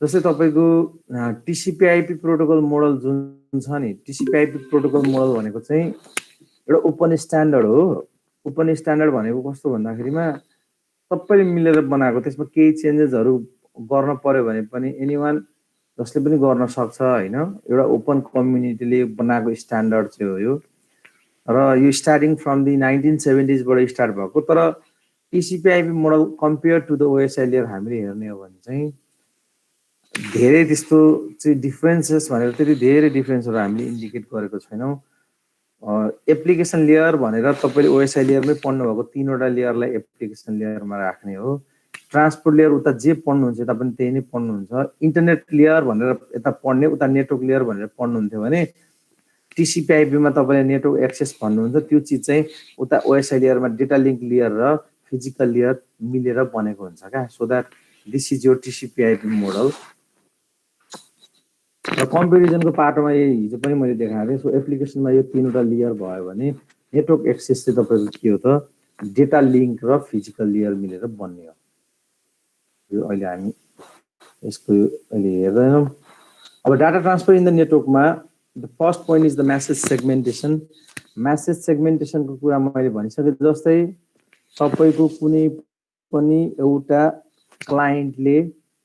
जस्तै तपाईको TCP-IP protocol model जुन छ नि, टिसिपी-आइपी प्रोटोकल मोडल भनेको चाहिँ एउटा ओपन स्ट्यान्डर्ड हो। ओपन स्ट्यान्डर्ड भनेको कस्तो भन्दाखेरिमा सबैले मिलेर बनाएको, त्यसमा केही चेन्जेसहरु गर्न पर्यो भने पनि एनीवन जसले पनि गर्न सक्छ हैन। एउटा ओपन कम्युनिटीले बनाएको स्ट्यान्डर्ड चाहिँ हो यो। र यो स्टार्टिङ फ्रम दी 1970s बाट स्टार्ट भएको। तर TCP IP model compare to the OSI layer हामीले हेर्ने हो भने चाहिँ धेरै त्यस्तो चाहिँ डिफरेन्सेस भनेर त्यति धेरै डिफरेन्सहरु हामीले इन्डिकेट गरेको छैनौं। एप्लिकेसन लेयर भनेर तपाईले ओएसआई लेयरमै पढ्नु भएको तीनवटा लेयरलाई एप्लिकेसन लेयरमा राख्ने हो। ट्रान्सपोर्ट लेयर उता जे पढ्नुहुन्छ यता पनि त्यही नै पढ्नुहुन्छ। इन्टरनेट लेयर भनेर यता पढ्ने, उता नेटवर्क लेयर भनेर पढ्नुहुन्थ्यो भने टिसिपी-आइपी मा तपाईले नेटवर्क एक्सेस भन्नुहुन्छ, त्यो चीज चाहिँ उता ओएसआई लेयरमा डेटा लिंक लेयर र फिजिकल लेयर मिलेर बनेको हुन्छ क्या। So that this is your TCP IP model. र कम्पेरिजनको पाटोमा यही हिजो पनि मैले देखाएको थिएँ। सो एप्लिकेसनमा यो तीनवटा लेयर भयो भने नेटवर्क एक्सेस चाहिँ तपाईको के हो त डेटा लिंक र फिजिकल लेयर मिलेर बन्ने हो। यो अहिले हामी यसको अहिले हेर्दैनौं। अब डाटा ट्रान्सफर इन द नेटवर्कमा the first point is the message segmentation. Message सेगमेन्टेसनको कुरा मैले भनिसके जस्तै तपाईको कुनै पनि एउटा क्लाइन्टले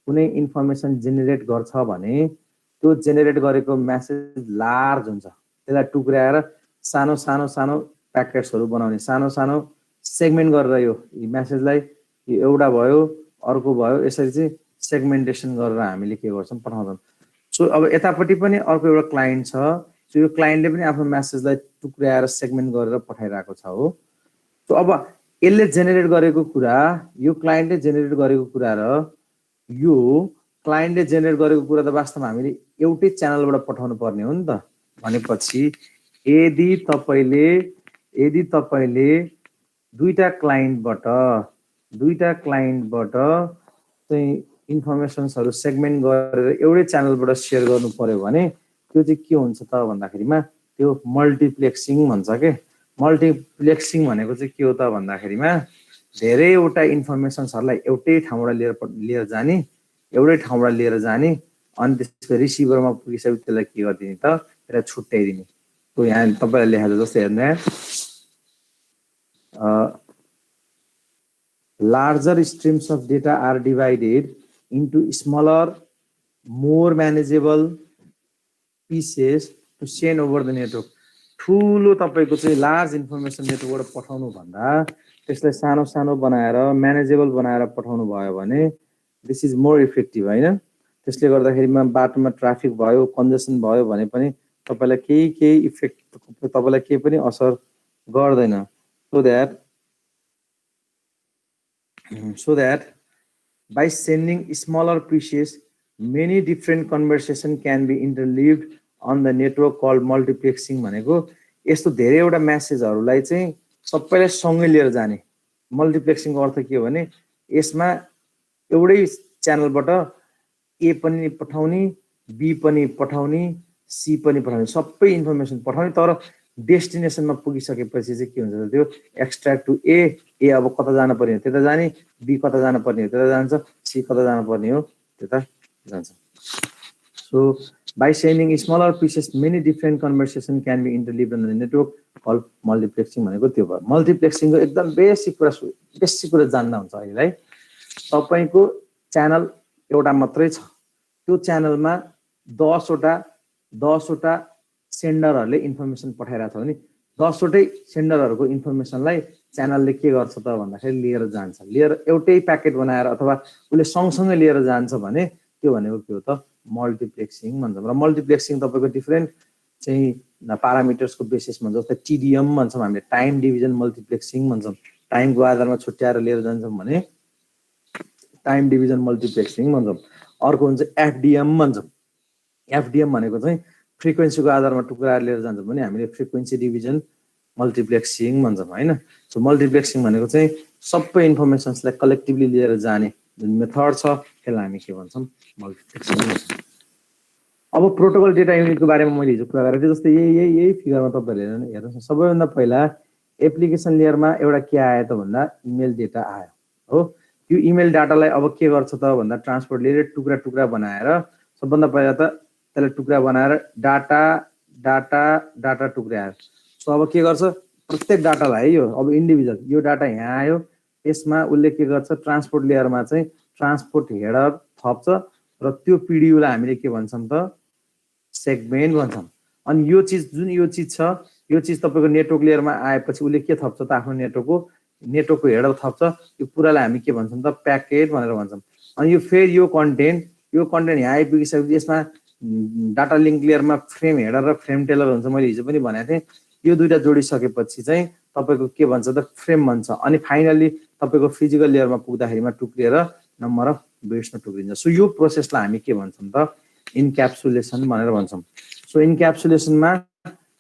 कुनै इन्फर्मेसन जेनेरेट गर्छ भने त्यो जेनेरेट गरेको मेसेज लार्ज हुन्छ। त्यसलाई टुक्राएर सानो सानो सानो प्याकेट्सहरु बनाउने, सानो सानो सेगमेन्ट गरेर यो मेसेजलाई एउटा भयो अर्को भयो, यसरी चाहिँ सेगमेन्टेसन गरेर हामीले के गर्छौं पठाउँछौं। सो अब यतापट्टि पनि अर्को एउटा क्लाइन्ट छ। सो यो क्लाइन्टले पनि आफ्नो मेसेजलाई टुक्राएर सेगमेन्ट गरेर पठाइरहेको छ हो। सो अब यसले जेनेरेट गरेको कुरा, यो क्लाइन्टले जेनेरेट गरेको कुरा र यो क्लाइन्टले जेनेरेट गरेको कुरा त वास्तवमा हामीले एउटै च्यानलबाट पठाउनु पर्ने हो नि त। भनेपछि यदि तपाईले दुईटा क्लाइन्टबाट चाहिँ इन्फर्मेसन्सहरु सेगमेन्ट गरेर एउटै च्यानलबाट शेयर गर्नु पर्यो भने त्यो चाहिँ के हुन्छ त भन्दाखेरिमा त्यो मल्टिप्लेक्सिङ भन्छ के। मल्टिप्लेक्सिङ भनेको चाहिँ के हो त भन्दाखेरिमा धेरैवटा इन्फर्मेसन्सहरुलाई एउटै ठाउँबाट लिएर जाने, एउटै ठाउँबाट लिएर जाने, अनि त्यसपछि रिसिभरमा पुगिसकेपछि त्यसलाई के गर्दिने त त्यसलाई छुट्याइदिने। त्यो यहाँ तपाईले लेखेको जस्तै हेर्नु, larger streams of data are divided into smaller, more manageable pieces to send over the network. ठुलो तपाईको चाहिँ लार्ज इन्फर्मेसन नेटवर्कबाट पठाउनु भन्दा त्यसलाई सानो सानो बनाएर म्यानेजेबल बनाएर पठाउनु भयो भने दिस इज मोर इफेक्टिभ हैन। त्यसले गर्दाखेरिमा बाटोमा ट्राफिक भयो, कन्जेसन भयो भने पनि तपाईलाई केही इफेक्ट, तपाईलाई केही पनि असर गर्दैन। So that by sending smaller pieces, many different conversation can be interleaved on the network called multiplexing भनेको यस्तो धेरैवटा मेसेजहरुलाई चाहिँ सबैलाई सँगै लिएर जाने। मल्टिप्लेक्सिङको अर्थ के हो भने यसमा एउटै च्यानलबाट ए पनि पठाउने, बी पनि पठाउने, सी पनि पठाउने, सबै इन्फर्मेसन पठाउने। तर डेस्टिनेसनमा पुगिसकेपछि चाहिँ के हुन्छ त त्यो एक्सट्र्याक्ट टु ए अब कता जान पर्ने हो त्यता जाने, बी कता जान पर्ने हो त्यता जान्छ, सी कता जान पर्ने हो त्यता जान्छ। So by sending smaller pieces, many different conversation can be interleaved on the network called multiplexing भनेको त्यो भयो। मल्टिप्लेक्सिङको एकदम बेसिक कुरा जान्दा हुन्छ अहिले। तपाईको च्यानल एउटा मात्रै छ, त्यो च्यानलमा 10 वटा सेन्डरहरुले इन्फर्मेसन पठाइराछ भने 10 वटै सेन्डरहरुको इन्फर्मेसनलाई च्यानलले के गर्छ त भन्दाखेरि लिएर जान्छ। लिएर एउटै प्याकेट बनाएर अथवा उले सँगसँगै लिएर जान्छ भने त्यो भनेको के हो त मल्टिप्लेक्सिङ भन्छ। र मल्टिप्लेक्सिङ तपाईको डिफरेन्ट चाहिँ प्यारामिटर्सको बेसिसमा जस्तै टिडिएम भन्छौं हामीले, टाइम डिभिजन मल्टिप्लेक्सिङ भन्छौं। टाइमको आधारमा छुट्याएर लिएर जान्छौं भने टाइम डिभिजन मल्टिप्लेक्सिङ भन्छौं। अर्को हुन्छ एफडिएम भन्छौं। एफडिएम भनेको चाहिँ फ्रिक्वेन्सीको आधारमा टुक्राएर लिएर जान्छौं भने हामीले फ्रिक्वेन्सी डिभिजन मल्टिप्लेक्सिङ भन्छौं हैन। सो मल्टिप्लेक्सिङ भनेको चाहिँ सबै इन्फर्मेसन्सलाई कलेक्टिभली लिएर जाने जुन मेथड छ त्यसलाई हामी के भन्छौं मल्टिप्लेक्सिङ भन्छौं। अब प्रोटोकल डेटा युनिटको बारेमा मैले हिजो कुरा गरेको थिएँ। जस्तै यही फिगरमा तपाईहरुले हेर्नुस्, सबैभन्दा पहिला एप्लिकेसन लेयरमा एउटा के आयो त भन्दा इमेल डेटा आयो हो। यो इमेल डाटालाई अब के गर्छ त भन्दा ट्रान्सपोर्ट लिएर टुक्रा टुक्रा बनाएर सबभन्दा पहिला त त्यसलाई टुक्रा बनाएर डाटा डाटा डाटा टुक्राएर सो अब के गर्छ प्रत्येक डाटालाई यो अब इन्डिभिजुअल यो डाटा यहाँ आयो यसमा उसले के गर्छ ट्रान्सपोर्ट लेयरमा चाहिँ ट्रान्सपोर्ट हेडर थप्छ र त्यो पिडियूलाई हामीले के भन्छौँ त सेगमेन्ट भन्छौँ अनि यो चिज जुन यो चिज छ यो चिज तपाईको नेटवर्क लेयरमा आएपछि उसले के थप्छ त आफ्नो नेटवर्कको हेडर थप्छ यो पुरालाई हामी के भन्छौँ त प्याकेट भनेर भन्छौँ अनि यो फेरि यो कन्टेन्ट यहाँ आइपुगिसकेपछि यसमा डाटा लिङ्क लेयरमा फ्रेम हेडर र फ्रेम टेलर हुन्छ मैले हिजो पनि भनेको थिएँ यो दुईटा जोडिसकेपछि चाहिँ तपाईको के भन्छ त फ्रेम भन्छ अनि फाइनली तपाईको फिजिकल लेयरमा पुग्दाखेरिमा टुक्रिएर नम्बर अफ बिट्समा टुक्रिन्छ सो यो प्रोसेसलाई हामी के भन्छौँ त इन्क्याप्सुलेसन भनेर भन्छौँ सो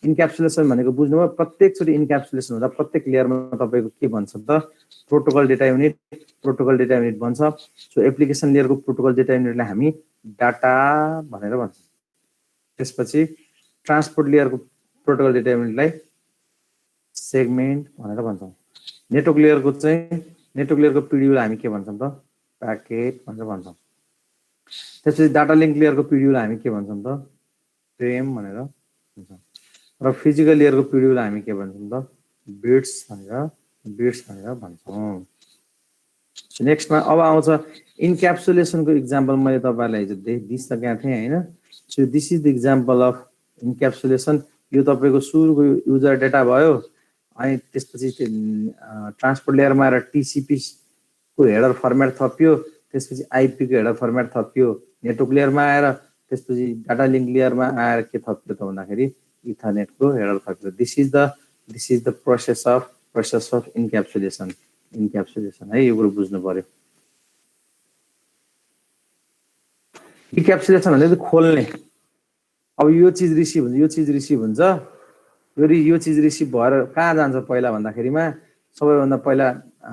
इन्क्याप्सुलेसन भनेको बुझ्नुभयो प्रत्येकचोटि इन्क्याप्सुलेसन हुँदा प्रत्येक लेयरमा तपाईको के भन्छ त प्रोटोकल डेटा युनिट भन्छ सो एप्लिकेसन लेयरको प्रोटोकल डेटा युनिटलाई हामी डाटा भनेर भन्छौँ त्यसपछि ट्रान्सपोर्ट लेयरको प्रोटोकल डेटा युनिटलाई सेगमेन्ट भनेर भन्छौँ नेटवर्क लेयरको पिडियूलाई हामी के भन्छौँ त प्याकेट भनेर भन्छौँ त्यसपछि डाटा लिङ्क लेयरको पिडियूलाई हामी के भन्छौँ त फ्रेम भनेर भन्छौँ र फिजिकल लेयरको पिडियूलाई हामी के भन्छौँ त बिट्स भनेर भन्छौँ नेक्स्टमा अब आउँछ इन्क्याप्सुलेसनको इक्जाम्पल मैले तपाईँलाई हिजो दिइसकेको थिएँ होइन so this is the example of encapsulation यो तपाईँको सुरुको युजर डेटा भयो अनि त्यसपछि ट्रान्सपोर्ट लेयरमा आएर टिसिपीको हेडर फर्मेट थपियो त्यसपछि आइपीको हेडर फर्मेट थपियो नेटवर्क लेयरमा आएर त्यसपछि डाटा लिङ्क लेयरमा आएर के थपियो त भन्दाखेरि इथरनेटको हेडर थपियो this is the process of encapsulation है यो कुरो बुझ्नु पर्यो इन्क्याप्सुलेसन भनेको खोल्ने अब यो चिज रिसिभ हुन्छ यो चिज रिसिभ भएर कहाँ जान्छ पहिला भन्दाखेरिमा सबैभन्दा पहिला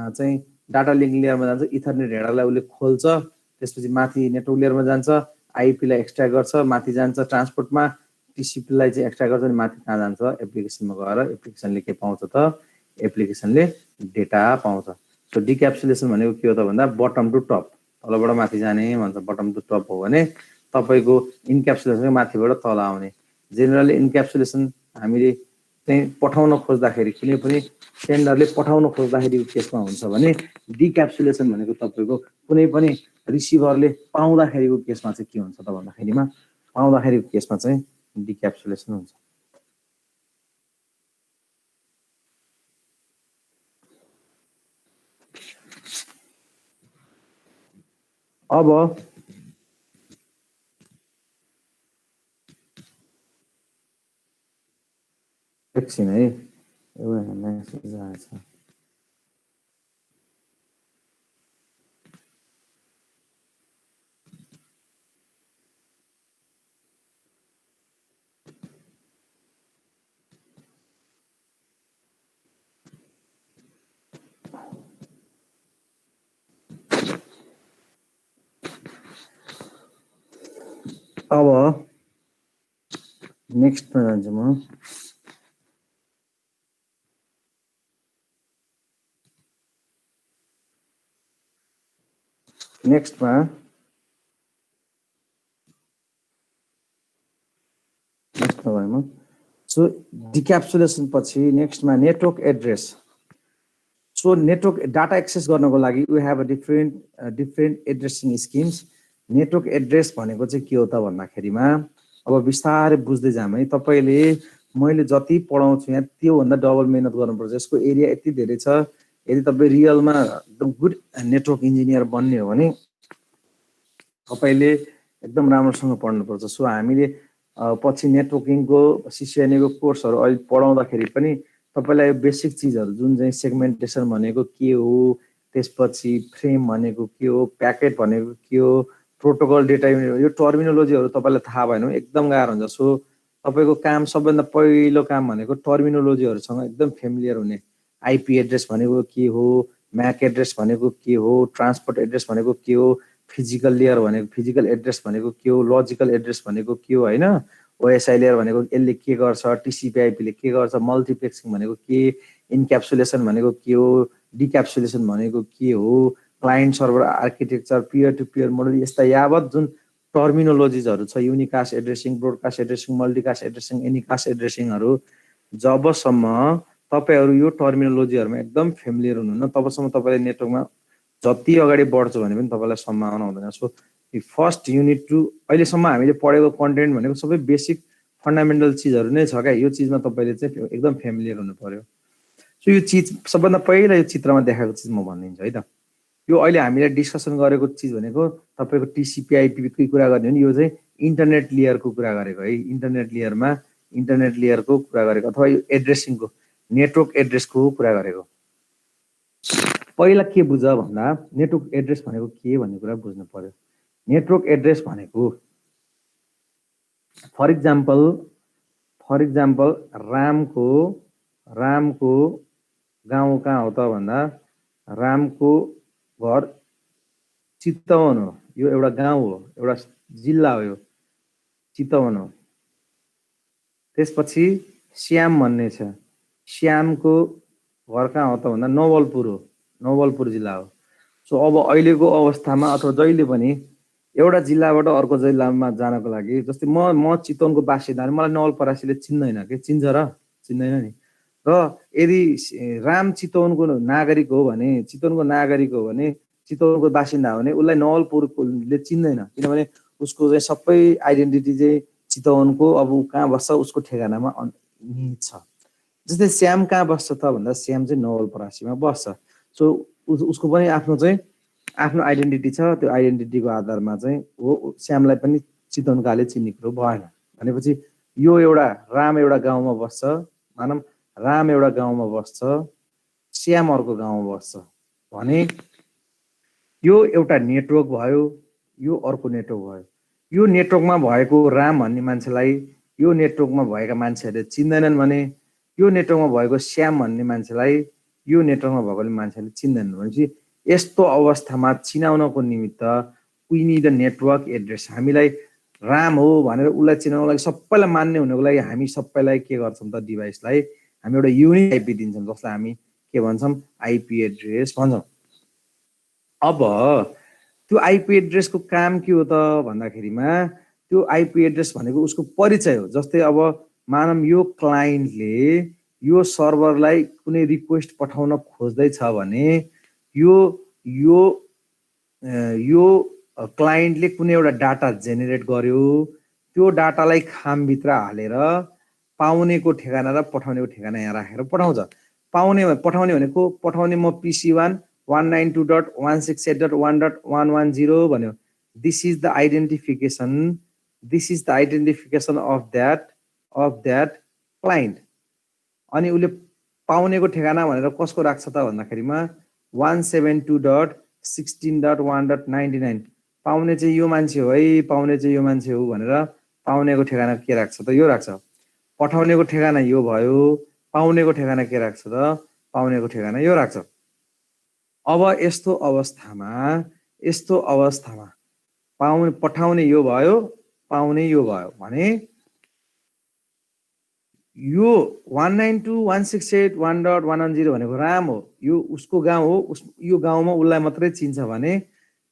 चाहिँ डाटा लिङ्क लेयरमा जान्छ इथरनेट हेडरलाई उसले खोल्छ त्यसपछि माथि नेटवर्क लेयरमा जान्छ आइपीलाई एक्सट्र्याक्ट गर्छ माथि जान्छ ट्रान्सपोर्टमा टिसिपीलाई चाहिँ एक्सट्र्याक्ट गर्छ अनि माथि कहाँ जान्छ एप्लिकेसनमा गएर एप्लिकेसनले के पाउँछ त एप्लिकेसनले डेटा पाउँछ सो डिक्याप्सुलेसन भनेको के हो त भन्दा बटम टु टप तलबाट माथि जाने भन्छ बटम टु टप हो भने तपाईको इन्क्याप्सुलेसन माथिबाट तल आउने जेनरली इन्क्याप्सुलेसन हामीले चाहिँ पठाउन खोज्दाखेरि कुनै पनि सेन्डरले पठाउन खोज्दाखेरि केसमा हुन्छ भने डिक्याप्सुलेसन भनेको तपाईको कुनै पनि रिसिभरले पाउँदाखेरिको केसमा चाहिँ के हुन्छ त भन्दाखेरिमा पाउँदाखेरिको केसमा चाहिँ डिक्याप्सुलेसन हुन्छ अब एकछिन है एउटा मेसेज आएछ अब नेक्स्टमा जान्छु म नेक्स्टमा भयो सो डिक्याप्सुलेसन पछि नेक्स्टमा network address so network data access गर्नको लागि we have a different addressing schemes network address भनेको चाहिँ के हो त भन्दाखेरिमा अब बिस्तारै बुझ्दै जाम है तपाईले मैले जति पढाउँछु यहाँ त्योभन्दा डबल मेहनत गर्नुपर्छ यसको एरिया यति धेरै छ यदि तपाईँ रियलमा एकदम गुड नेटवर्क इन्जिनियर बन्ने हो भने तपाईले एकदम राम्रोसँग पढ्नुपर्छ सो हामीले पछि नेटवर्किङको सिसिएनएको कोर्सहरू अहिले पढाउँदाखेरि पनि तपाईलाई बेसिक चिजहरू जुन चाहिँ सेगमेन्टेसन भनेको के हो त्यसपछि फ्रेम भनेको के हो प्याकेट भनेको के हो प्रोटोकल डेटा युनिट यो टर्मिनोलोजीहरू तपाईलाई थाहा भएन एकदम गाह्रो हुन्छ सो तपाईको काम सबभन्दा पहिलो काम भनेको टर्मिनोलोजीहरूसँग एकदम फेमिलियर हुने आइपी एड्रेस भनेको के हो म्याक एड्रेस भनेको के हो ट्रान्सपोर्ट एड्रेस भनेको के हो फिजिकल लेयर भनेको फिजिकल एड्रेस भनेको के हो लजिकल एड्रेस भनेको के हो हैन ओएसआई लेयर भनेको यसले के गर्छ टिसिपी आइपीले के गर्छ मल्टिप्लेक्सिङ भनेको के इन्क्याप्सुलेसन भनेको के हो डिक्याप्सुलेसन भनेको के हो client server architecture, peer to peer model, यस्ता यावत जुन टर्मिनोलोजिजहरू छ, unicast addressing, broadcast addressing, multicast addressing, anycast एड्रेसिङहरू, जबसम्म तपाईहरु यो टर्मिनोलोजीहरुमा एकदम फेमिलियर हुनुहुन्न तबसम्म तपाईले नेटवर्कमा जति अगाडि बढ्छ भने पनि तपाईलाई सम्भावना हुँदैन। सो फर्स्ट युनिट टु अहिलेसम्म हामीले पढेको कन्टेन्ट भनेको सबै बेसिक फन्डामेन्टल चिजहरु नै छ क्या। यो चिजमा तपाईले चाहिँ एकदम फेमिलियर हुनु पर्यो। सो यो चिज सबभन्दा पहिला यो चित्रमा देखाएको चिज म भनिदिन्छु है त। यो अहिले हामीले डिस्कसन गरेको चिज भनेको तपाईको टिसिपी आइपीको कुरा गर्ने हो नि, यो चाहिँ इन्टरनेट लेयरको कुरा गरेको है। इन्टरनेट लेयरमा इन्टरनेट लेयरको कुरा गरेको अथवा यो एड्रेसिङको नेटवर्क एड्रेसको कुरा गरेको। पहिला के बुझ भन्दा नेटवर्क एड्रेस भनेको के भन्ने कुरा बुझ्नु पर्यो। नेटवर्क एड्रेस भनेको फर इक्जाम्पल रामको गाउँ कहाँ हो त भन्दा रामको घर चितवन हो। यो एउटा गाउँ हो, एउटा जिल्ला हो, यो चितवन हो। त्यसपछि श्याम भन्ने छ, श्यामको घर कहाँ हो त भन्दा नवलपुर हो, नवलपुर जिल्ला हो। सो अब अहिलेको अवस्थामा अथवा जहिले पनि एउटा जिल्लाबाट अर्को जिल्लामा जानको लागि, जस्तै म चितवनको बासिन्दा, मलाई नवलपरासीले चिन्दैन के, चिन्छ र चिन्दैन नि। र यदि राम चितवनको नागरिक हो भने, चितवनको नागरिक हो भने, चितवनको बासिन्दा हो भने उसलाई नवलपुरले चिन्दैन, किनभने उसको चाहिँ सबै आइडेन्टिटी चाहिँ चितवनको, अब ऊ कहाँ बस्छ उसको ठेगानामा निहित छ। जस्तै श्याम कहाँ बस्छ त भन्दा श्याम चाहिँ नवलपरासीमा बस्छ। सो उसको पनि आफ्नो चाहिँ आफ्नो आइडेन्टिटी छ। त्यो आइडेन्टिटीको आधारमा चाहिँ हो श्यामलाई पनि चितवनकाले चिन्ने कुरो भएन। भनेपछि यो एउटा राम एउटा गाउँमा बस्छ, मानम राम एउटा गाउँमा बस्छ, श्याम अर्को गाउँमा बस्छ भने यो एउटा नेटवर्क भयो, यो अर्को नेटवर्क भयो। यो नेटवर्कमा भएको राम भन्ने मान्छेलाई यो नेटवर्कमा भएका मान्छेहरूले चिन्दैनन् भने यो नेटवर्कमा भएको श्याम भन्ने मान्छेलाई यो नेटवर्कमा भएकोले मान्छेले चिन्दैनन्। भनेपछि यस्तो अवस्थामा चिनाउनको निमित्त we need a network address. हामीलाई राम हो भनेर उसलाई चिनाउनको लागि, सबैलाई मान्ने हुनको लागि हामी सबैलाई के गर्छौँ त, डिभाइसलाई हामी एउटा युनिक आइपी दिन्छौँ, जसलाई हामी के भन्छौँ, आइपी एड्रेस भन्छौँ। अब त्यो आइपी एड्रेसको काम के हो त भन्दाखेरिमा त्यो आइपी एड्रेस भनेको उसको परिचय हो। जस्तै अब मानम यो क्लाइन्टले यो सर्भरलाई कुनै रिक्वेस्ट पठाउन खोज्दैछ भने यो यो यो क्लाइन्टले कुनै एउटा डाटा जेनेरेट गर्यो, त्यो डाटालाई खामभित्र हालेर पाउनेको ठेगाना र पठाउनेको ठेगाना यहाँ राखेर पठाउँछ। पठाउने भनेको पठाउने म PC1 192.168.1.110 भन्यो। This is the identification of that client. अनि उसले पाउनेको ठेगाना भनेर कसको राख्छ त भन्दाखेरिमा 172.16.1.99 पाउने चाहिँ यो मान्छे हो है, पाउने चाहिँ यो मान्छे हो भनेर पाउनेको ठेगाना के राख्छ त, यो राख्छ। पठाउनेको ठेगाना यो भयो, पाउनेको ठेगाना के राख्छ त, पाउनेको ठेगाना यो राख्छ। अब यस्तो अवस्थामा पठाउने यो भयो, पाउने यो भयो भने यो 192.168.1.110 भनेको राम हो, यो उसको गाउँ हो, यो गाउँमा उसलाई मात्रै चिन्छ भने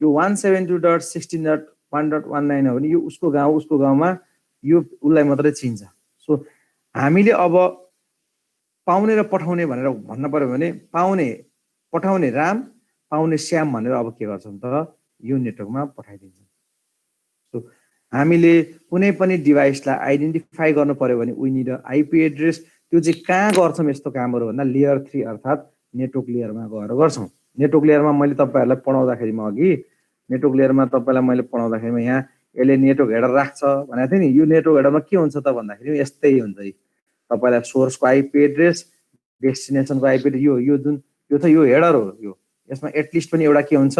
यो 172.16.1.19 हो भने यो उसको गाउँ, उसको गाउँमा यो उसलाई मात्रै चिन्छ। सो हामीले अब पाउने र पठाउने भनेर भन्न पर्यो भने पठाउने राम, पाउने श्याम भनेर अब के गर्छौँ त, यो नेटवर्कमा पठाइदिन्छौँ। सो हामीले कुनै पनि डिभाइसलाई आइडेन्टिफाई गर्नु पर्यो भने वी निड आइपी एड्रेस। त्यो चाहिँ कहाँ गर्छौँ यस्तो कामहरू भन्दा लेयर 3 अर्थात् नेटवर्क लेयरमा गएर गर्छौँ। नेटवर्क लेयरमा मैले तपाईहरुलाई पढाउँदाखेरिमा अघि नेटवर्क लेयरमा तपाईलाई मैले पढाउँदाखेरिमा यहाँ यसले नेटवर्क हेडर राख्छ भनेको थिएँ नि। यो नेटवर्क हेडरमा के हुन्छ त भन्दाखेरि यस्तै हुन्छ है। तपाईलाई सोर्सको आइपी एड्रेस, डेस्टिनेसनको आइपी एड्रेस, यो जुन यो त यो हेडर हो। यो यसमा एटलिस्ट पनि एउटा के हुन्छ,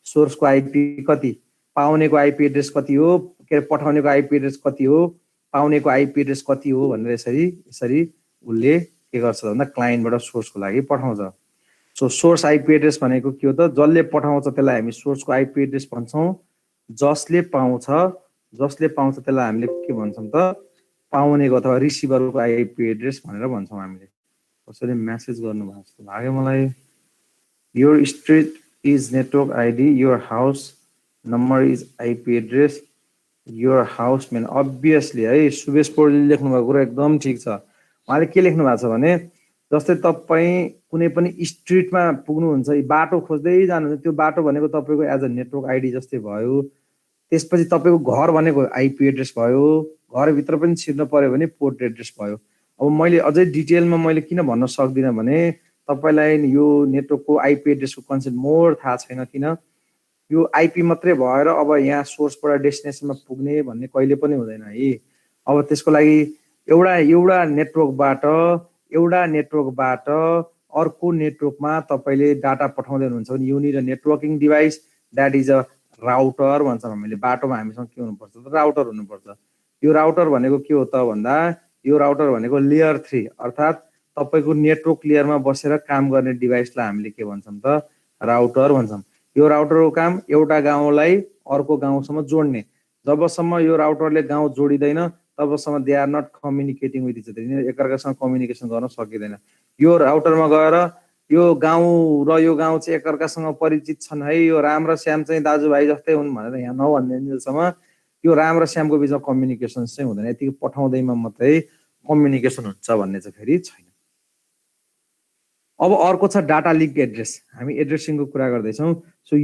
सोर्सको आइपी कति, पाउनेको आइपी एड्रेस कति हो, के पठाउनेको आइपी एड्रेस कति हो, पाउनेको आइपी एड्रेस कति हो भनेर यसरी उसले के गर्छ भन्दा क्लाइन्टबाट सोर्सको लागि पठाउँछ। सो सोर्स आइपी एड्रेस भनेको के हो त, जसले पठाउँछ त्यसलाई हामी सोर्सको आइपी एड्रेस भन्छौँ। जसले पाउँछ त्यसलाई हामीले के भन्छौँ त, पाउनेको अथवा रिसिभरको आइपी एड्रेस भनेर भन्छौँ हामीले। कसैले मेसेज गर्नुभएको जस्तो लाग्यो मलाई। यो straight is network ID, your house number is IP address, your house man obviously है सुबेश पौडेलले लेख्नु भएको कुरा एकदम ठीक छ। उहाँले के लेख्नु भएको छ भने जस्तै तपाईँ कुनै पनि स्ट्रिटमा पुग्नुहुन्छ, बाटो खोज्दै जानुहुन्छ, त्यो बाटो भनेको तपाईँको एज अ नेटवर्क आइडी जस्तै भयो। त्यसपछि तपाईँको घर भनेको आइपी एड्रेस भयो, घरभित्र पनि छिर्न पर्यो भने पोर्ट एड्रेस भयो। अब मैले अझै डिटेलमा मैले किन भन्न सक्दिनँ भने तपाईलाई यो नेटवर्कको आइपी एड्रेसको कन्सेप्ट मोर थाहा छैन, किन यो आइपी मात्रै भएर अब यहाँ सोर्सबाट डेस्टिनेसनमा पुग्ने भन्ने कहिले पनि हुँदैन है। अब त्यसको लागि एउटा नेटवर्कबाट अर्को नेटवर्कमा तपाईँले डाटा पठाउँदै हुनुहुन्छ भने you need a networking device that is a router भन्छौँ हामीले। बाटोमा हामीसँग के हुनुपर्छ त राउटर हुनुपर्छ। यो राउटर भनेको के हो त भन्दा यो राउटर भनेको लेयर 3 अर्थात् तपाईँको नेटवर्क लेयरमा बसेर काम गर्ने डिभाइसलाई हामीले के भन्छौँ त राउटर भन्छौँ। यो राउटरको काम एउटा गाउँलाई अर्को गाउँसम्म जोड्ने। जबसम्म यो राउटरले गाउँ जोडिँदैन तबसम्म they are not communicating with each other, एकअर्कासँग कम्युनिकेसन गर्न सकिँदैन। यो राउटरमा गएर यो गाउँ र यो गाउँ चाहिँ एकअर्कासँग परिचित छन् है, यो राम र श्याम चाहिँ दाजुभाइ जस्तै हुन् भनेर यहाँ नभन्दिन्जेलसम्म यो राम र श्यामको बिचमा कम्युनिकेसन चाहिँ हुँदैन। यतिको पठाउँदैमा मात्रै कम्युनिकेसन हुन्छ भन्ने चाहिँ फेरि छैन। अब अर्को छ डाटा लिङ्क एड्रेस। हामी एड्रेसिङको कुरा गर्दैछौँ। सो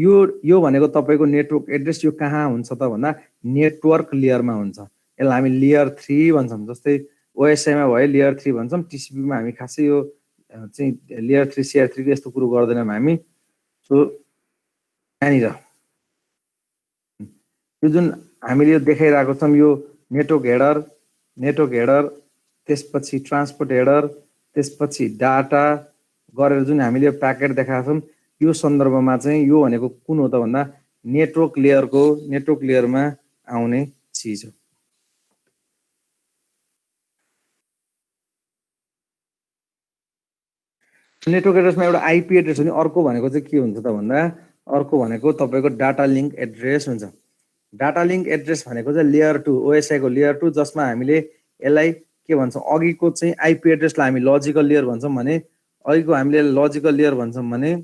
यो भनेको तपाईँको नेटवर्क एड्रेस यो कहाँ हुन्छ त भन्दा नेटवर्क लेयरमा हुन्छ। यसलाई हामी लेयर 3 भन्छौँ। जस्तै ओएसआईमा भयो लेयर 3 भन्छौँ, टिसिपीमा हामी खासै यो चाहिँ लेयर 3 CR 3 यस्तो कुरो गर्दैनौँ हामी। सो यहाँनिर यो जुन हामीले यो देखाइरहेको छौँ यो नेटवर्क हेडर त्यसपछि ट्रान्सपोर्ट हेडर त्यसपछि डाटा गरेर जुन हामीले प्याकेट देखाएको छौँ यो सन्दर्भमा चाहिँ यो भनेको कुन हो त भन्दा नेटवर्क लेयरमा आउने चिज हो। नेटवर्क एड्रेसमा एउटा आइपी एड्रेस हो नि अर्को भनेको चाहिँ के हुन्छ त भन्दा अर्को भनेको तपाईँको डाटा लिङ्क एड्रेस हुन्छ। डाटा लिङ्क एड्रेस भनेको चाहिँ लेयर 2 ओएसआईको लेयर 2 जसमा हामीले यसलाई के भन्छौँ अघिको चाहिँ आइपी एड्रेसलाई हामी लजिकल लेयर भन्छौँ भने अघिको हामीले लजिकल लेयर भन्छौँ भने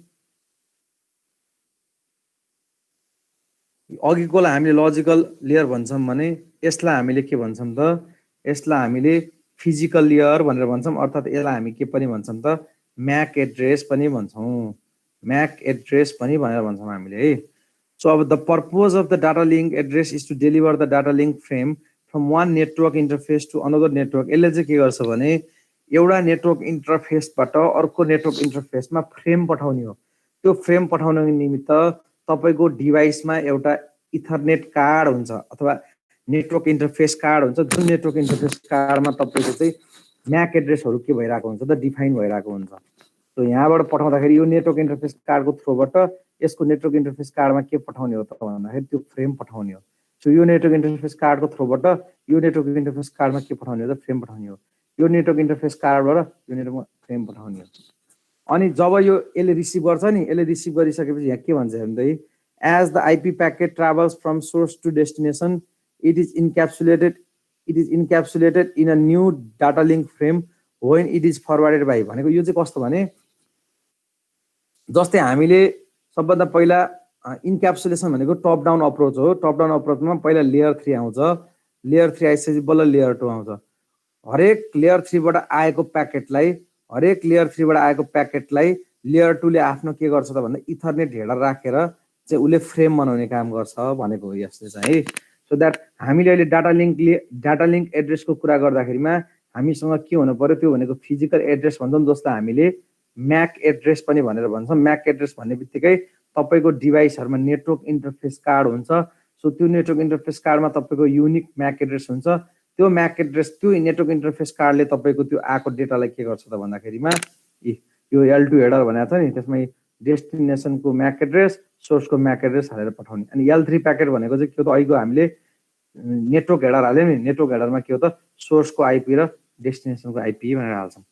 अघिकोलाई हामीले लजिकल लेयर भन्छौँ भने यसलाई हामीले के भन्छौँ त यसलाई हामीले फिजिकल लेयर भनेर भन्छौँ। अर्थात् यसलाई हामी के पनि भन्छौँ त म्याक एड्रेस पनि भन्छौँ, म्याक एड्रेस पनि भनेर भन्छौँ हामीले है। सो अब the purpose of the data link address is to deliver the data link frame from one network interface to another network. यसले चाहिँ के गर्छ भने एउटा नेटवर्क इन्टरफेसबाट अर्को नेटवर्क इन्टरफेसमा फ्रेम पठाउने हो। त्यो फ्रेम पठाउनको निमित्त तपाईँको डिभाइसमा एउटा इथरनेट कार्ड हुन्छ अथवा नेटवर्क इन्टरफेस कार्ड हुन्छ। जुन नेटवर्क इन्टरफेस कार्डमा तपाईँको चाहिँ म्याक एड्रेसहरू के भइरहेको हुन्छ त डिफाइन भइरहेको हुन्छ। सो यहाँबाट पठाउँदाखेरि यो नेटवर्क इन्टरफेस कार्डको थ्रुबाट यसको नेटवर्क इन्टरफेस कार्डमा के पठाउने हो त भन्दाखेरि त्यो फ्रेम पठाउने हो। सो यो नेटवर्क इन्टरफेस कार्डको थ्रुबाट यो नेटवर्क इन्टरफेस कार्डमा के पठाउने हो त फ्रेम पठाउने हो। यो नेटवर्क इन्टरफेस कार्डबाट यो नेटवर्कमा फ्रेम पठाउने हो। अनि जब यो यसले रिसिभ गर्छ नि यसले रिसिभ गरिसकेपछि यहाँ के भन्छ भने as the IP packet travels from source to destination it is encapsulated in a new data link frame when it is forwarded by. भनेको यो चाहिँ कस्तो भने जस्तै हामीले सबभन्दा पहिला इन्क्याप्सुलेसन भनेको टप डाउन अप्रोच हो। टप डाउन अप्रोचमा पहिला लेयर 3 आउँछ, लेयर 3 आइसकेपछि बल्ल लेयर 2 आउँछ। हरेक लेयर 3 बाट आएको प्याकेटलाई लेयर 2 ले आफ्नो के गर्छ त भन्दा इथरनेट हेडर राखेर चाहिँ उसले फ्रेम बनाउने काम गर्छ भनेको हो यसले चाहिँ है। सो द्याट हामीले अहिले डाटा लिङ्क एड्रेसको कुरा गर्दाखेरिमा हामीसँग के हुनु पर्यो त्यो भनेको फिजिकल एड्रेस भन्छौँ जसलाई हामीले म्याक एड्रेस पनि भनेर भन्छौँ। म्याक एड्रेस भन्ने बित्तिकै तपाईँको डिभाइसहरूमा नेटवर्क इन्टरफेस कार्ड हुन्छ। सो त्यो नेटवर्क इन्टरफेस कार्डमा तपाईँको युनिक म्याक एड्रेस हुन्छ। त्यो म्याक एड्रेस त्यो नेटवर्क इन्टरफेस कार्डले तपाईँको त्यो आएको डेटालाई के गर्छ त भन्दाखेरिमा यो L2 हेडर भनेको छ नि त्यसमा डेस्टिनेसनको म्याक एड्रेस सोर्सको म्याक एड्रेस हालेर पठाउने। अनि L3 प्याकेट भनेको चाहिँ के हो त अहिलेको हामीले नेटवर्क हेडर हाल्यौँ नि नेटवर्क हेडरमा के हो त सोर्सको आइपी र डेस्टिनेसनको आइपी भनेर हाल्छौँ।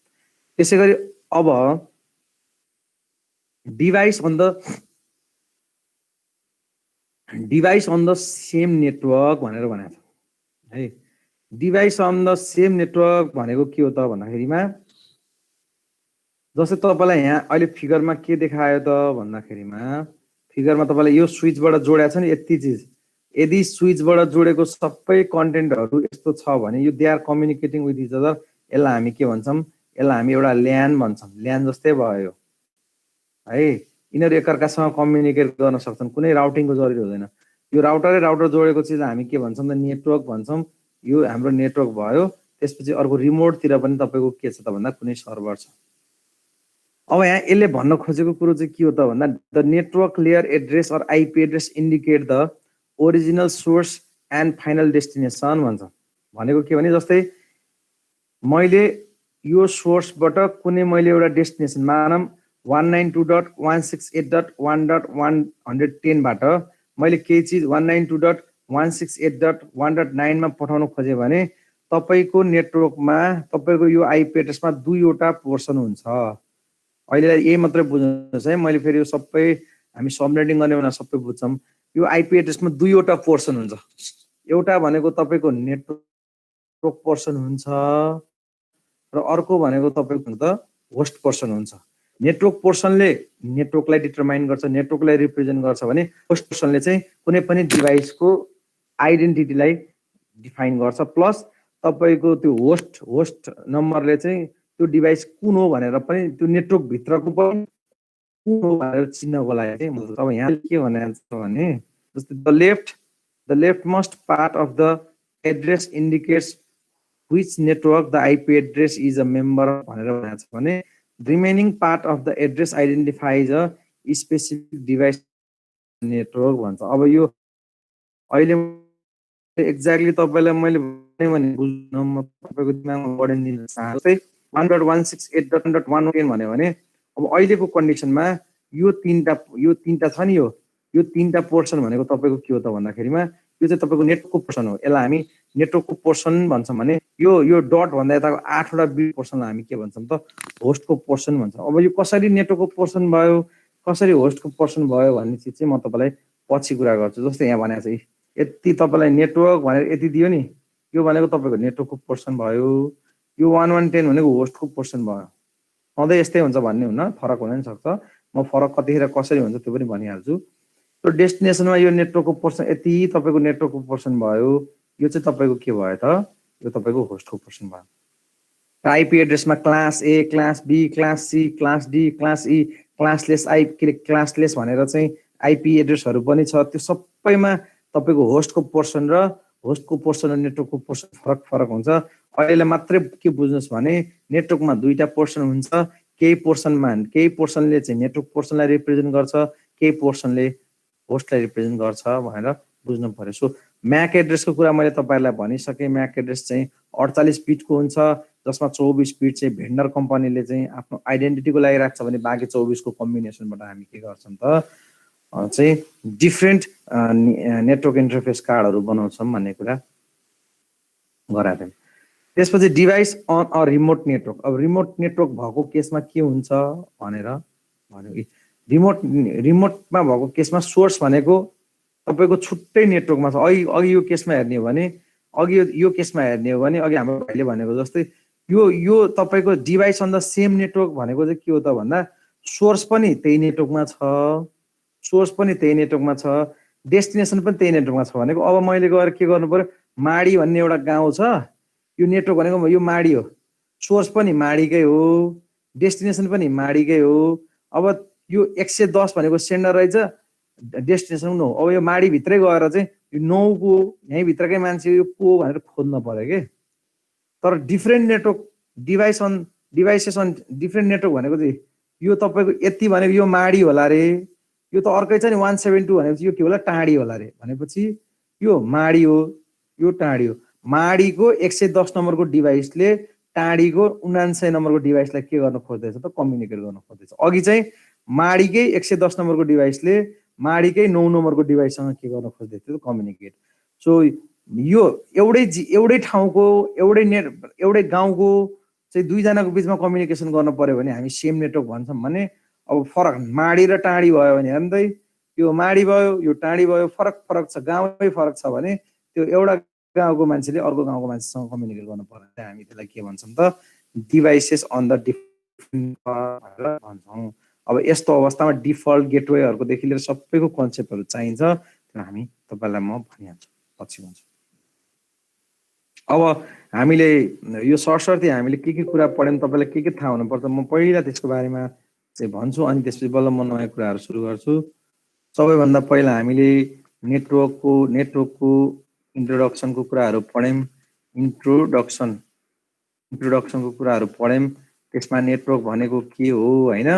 त्यसै गरी अब device on the same network भनेर भनेको छ है। Device on the same network भनेको के हो त भन्दाखेरिमा जस्तै तपाईँलाई यहाँ अहिले फिगरमा के देखायो त भन्दाखेरिमा फिगरमा तपाईलाई यो स्विचबाट जोडेको छ नि यति चीज, यदि स्विचबाट जोडेको सबै कन्टेन्टहरु यस्तो छ भने यो they are communicating with each other, यसलाई हामी के भन्छौं, यसलाई हामी एउटा ल्यान भन्छौं। ल्यान जस्तै भयो है, यिनीहरु एकअर्कासँग कम्युनिकेट गर्न सक्छन्, कुनै राउटिङको जरुरी हुँदैन। यो राउटर जोडेको चिज हामी के भन्छौं त नेटवर्क भन्छौं। यो हाम्रो नेटवर्क भयो। त्यसपछि अर्को रिमोटतिर पनि तपाईको के छ त भन्दा कुनै सर्भर छ। अब यहाँ यसले भन्न खोजेको कुरो चाहिँ के हो त भन्दा the network layer address or IP address indicate the original source and final destination भन्छ। भनेको के भने जस्तै मैले यो सोर्सबाट कुनै मैले एउटा डेस्टिनेसन मानम 192.168.1.110 बाट मैले केही चीज 192.168.1.9 मा पठाउन खोजे भने तपाईको नेटवर्कमा तपाईको यो आईपी एड्रेसमा दुईवटा पोर्सन हुन्छ। अहिले यही मात्रै बुझ्नुस् है, मैले फेरि यो सबै हामी सबनेटिङ गर्ने बेला सबै बुझ्छौं। यो आईपी एड्रेसमा दुईवटा पोर्सन हुन्छ। एउटा भनेको तपाईको नेटवर्क पोर्सन हुन्छ र अर्को भनेको तपाईको त होस्ट पोर्सन हुन्छ। नेटवर्क पोर्सनले नेटवर्कलाई डिटरमाइन गर्छ, नेटवर्कलाई रिप्रेजेन्ट गर्छ भने होस्ट पोर्सनले चाहिँ कुनै पनि डिभाइसको आइडेन्टिटीलाई डिफाइन गर्छ। प्लस तपाईको त्यो होस्ट नम्बरले चाहिँ त्यो डिभाइस कुन हो भनेर पनि त्यो नेटवर्क भित्रको पनि कुन हो भनेर चिन्नको लागि चाहिँ अब यहाँ के भनेको छ भने जस्तै the left most part of the address indicates which network the IP address is a member भनेर भनेको छ भने remaining part of the address identifies a specific device network भन्छ। अब यो अहिले एक्ज्याक्टली तपाईलाई मैले भने बुझ्न म तपाईको दिमागमा बढाइन दिन चाहन्छु। 1.168.1.110 भन्यो भने अब अहिलेको कन्डिसनमा यो तीनटा छ नि, यो तीनटा पोर्सन भनेको तपाईको के हो त भन्दाखेरिमा यो चाहिँ तपाईको नेटवर्कको पोर्सन हो। यसलाई हामी नेटवर्कको पोर्सन भन्छौं भने यो डट भन्दा यताको 8 वटा बिट पोर्सनलाई हामी के भन्छौं त होस्टको पोर्सन भन्छौं। अब यो कसरी नेटवर्कको पोर्सन भयो, कसरी होस्टको पोर्सन भयो भन्ने चिज चाहिँ म तपाईलाई पछि कुरा गर्छु। जस्तै यहाँ भनेको छ यति तपाईलाई नेटवर्क भनेर यति दियो नि, यो भनेको तपाईको नेटवर्कको पोर्सन भयो, यो 1.110 भनेको होस्टको पोर्सन भयो। सधैँ यस्तै हुन्छ भन्ने हुन्न, फरक हुन नि सक्छ। म फरक कतिखेर कसरी हुन्छ त्यो पनि भनिहाल्छु। त्यो डेस्टिनेसनमा यो नेटवर्कको पोर्सन यति तपाईको नेटवर्कको पोर्सन भयो, यो चाहिँ तपाईको के भयो त यो तपाईको होस्टको पोर्सन भयो। आईपी एड्रेसमा class A, class B, class C, class D, class E, classless भनेर चाहिँ आईपी एड्रेसहरु पनि छ। त्यो सबैमा तपाईको होस्टको पोर्सन र होस्टको पोर्सन र नेटवर्कको पोर्सन फरक हुन्छ। अहिले मात्रै के बुझ्नुस् भने नेटवर्कमा दुईटा पोर्सन हुन्छ। केही पोर्सनले चाहिँ नेटवर्क पोर्सनलाई रिप्रेजेन्ट गर्छ, केही पोर्सनले होस्टलाई रिप्रेजेन्ट गर्छ भनेर बुझ्नु पर्यो। सो म्याक एड्रेसको कुरा मैले तपाईहरुलाई भनिसके। म्याक एड्रेस चाहिँ 48 बिटको हुन्छ, जसमा 24 बिट चाहिँ भेन्डर कम्पनीले चाहिँ आफ्नो आइडेन्टिटीको लागि राख्छ भने बाँकी 24 को कम्बिनेसनबाट हामी के गर्छौं त चाहिँ डिफरेन्ट नेटवर्क इन्टरफेस कार्डहरु बनाउँछौं भन्ने कुरा गराथे। त्यसपछि device on a remote network. अब रिमोट नेटवर्क भएको केसमा के हुन्छ भनेर भन्यो। रिमोटमा भएको केसमा सोर्स भनेको तपाईको छुट्टै नेटवर्कमा छ। अघि यो केसमा हेर्ने हो भने अघि हाम्रो भाइले भनेको जस्तै यो तपाईको device on the same network भनेको चाहिँ के हो त भन्दा सोर्स पनि त्यही नेटवर्कमा छ, डेस्टिनेसन पनि त्यही नेटवर्कमा छ भनेको। अब मैले गएर के गर्नु पर्यो, माडी भन्ने एउटा गाउँ छ, यो नेटवर्क भनेको यो माडी हो, सोर्स पनि माडीकै हो, डेस्टिनेसन पनि माडीकै हो। अब यो 110 भनेको सेन्डर रहेछ, डेस्टिनेसन पनि हो। अब यो माडी भित्रै गएर चाहिँ यो 9 को यही भित्रकै मान्छे यो को भनेर खोज्न पर्यो के। तर different network devices on different network भनेको चाहिँ यो तपाईको यति भनेको यो माडी होला रे, यो त अर्कै छ नि 172 भनेपछि यो के होला टाढी होला रे भनेपछि यो माडी हो, यो टाढी हो। माडीको 110 नम्बरको डिभाइसले टाढीको 99 नम्बरको डिभाइसलाई के गर्न खोज्दैछ त कम्युनिकेट गर्न खोज्दैछ। अघि चाहिँ माडीकै 110 नम्बरको डिभाइसले माडीकै 9 नम्बरको डिभाइससँग के गर्न खोज्दैछ त कम्युनिकेट। सो यो एउटै ठाउँको एउटै गाउँको चाहिँ दुईजनाको बीचमा कम्युनिकेसन गर्न पर्यो भने हामी सेम नेटवर्क भन्छौं भने अब फरक माडी र टाढी भयो भने हेर्दै यो माडी भयो यो टाढी भयो, फरक छ, गाउँमै फरक छ भने त्यो एउटा गाउँको मान्छेले अर्को गाउँको मान्छेसँग कम्युनिकेट गर्न पर्यो। हामी त्यसलाई के भन्छौं त डिभाइसेस अन द डिफरेन्ट भनेर भन्छौं। अब यस्तो अवस्थामा डिफल्ट गेटवेहरुको देखि लिएर सबैको कन्सेप्टहरु चाहिन्छ, त्यो हामी तपाईलाई म भनिहाल्छु, पछि भन्छु। अब हामीले यो सरसर्ती हामीले के कुरा पढ्यौं, तपाईलाई के थाहा हुनुपर्छ, म पहिला त्यसको बारेमा चाहिँ भन्छु, अनि त्यसपछि बल्ल म नयाँ कुराहरु सुरु गर्छु। सबैभन्दा पहिला हामीले नेटवर्कको इन्ट्रोडक्सनको कुराहरु पढ्यौं, इन्ट्रोडक्सनको कुराहरु पढ्यौं। त्यसमा नेटवर्क भनेको के हो हैन,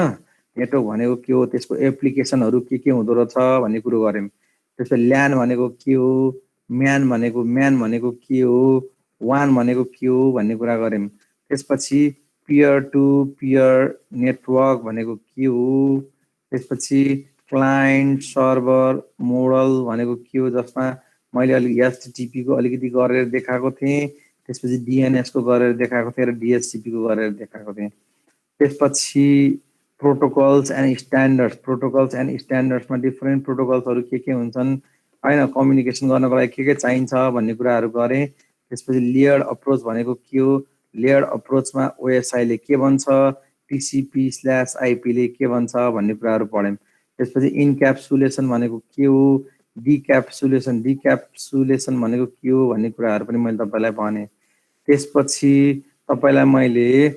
नेटवर्क भनेको के हो, त्यसको एप्लिकेसनहरु के हुँदो रहेछ भन्ने कुरो गर्यौं। त्यसपछि ल्यान भनेको के हो, म्यान भनेको के हो, वान भनेको के हो भन्ने कुरा गर्यौं। त्यसपछि पियर टु पियर नेटवर्क भनेको के हो, त्यसपछि क्लाइन्ट सर्भर मोडल भनेको के हो, जसमा मैले अलि एचटीटीपी को अलिकति गरेर देखाएको थिएँ, त्यसपछि डीएनएस को गरेर देखाएको थिएँ र डीएचसीपी को गरेर देखाएको थिएँ। त्यसपछि प्रोटोकल्स एन्ड स्ट्यान्डर्ड्समा डिफरेन्ट प्रोटोकल्सहरु के हुन्छन् हैन, कम्युनिकेसन गर्नको लागि के चाहिन्छ भन्ने कुराहरु गरे। त्यसपछि लेयर्ड अप्रोच भनेको के हो, लेयर्ड अप्रोचमा ओएसआई ले के भन्छ, टीसीपी/आईपी ले के भन्छ भन्ने कुराहरु पढ्यौं। त्यसपछि इनक्याप्सुलेसन भनेको के हो, डिक्याप्सुलेसन भनेको के हो भन्ने कुराहरु पनि मैले तपाईलाई भने। त्यसपछि तपाईलाई मैले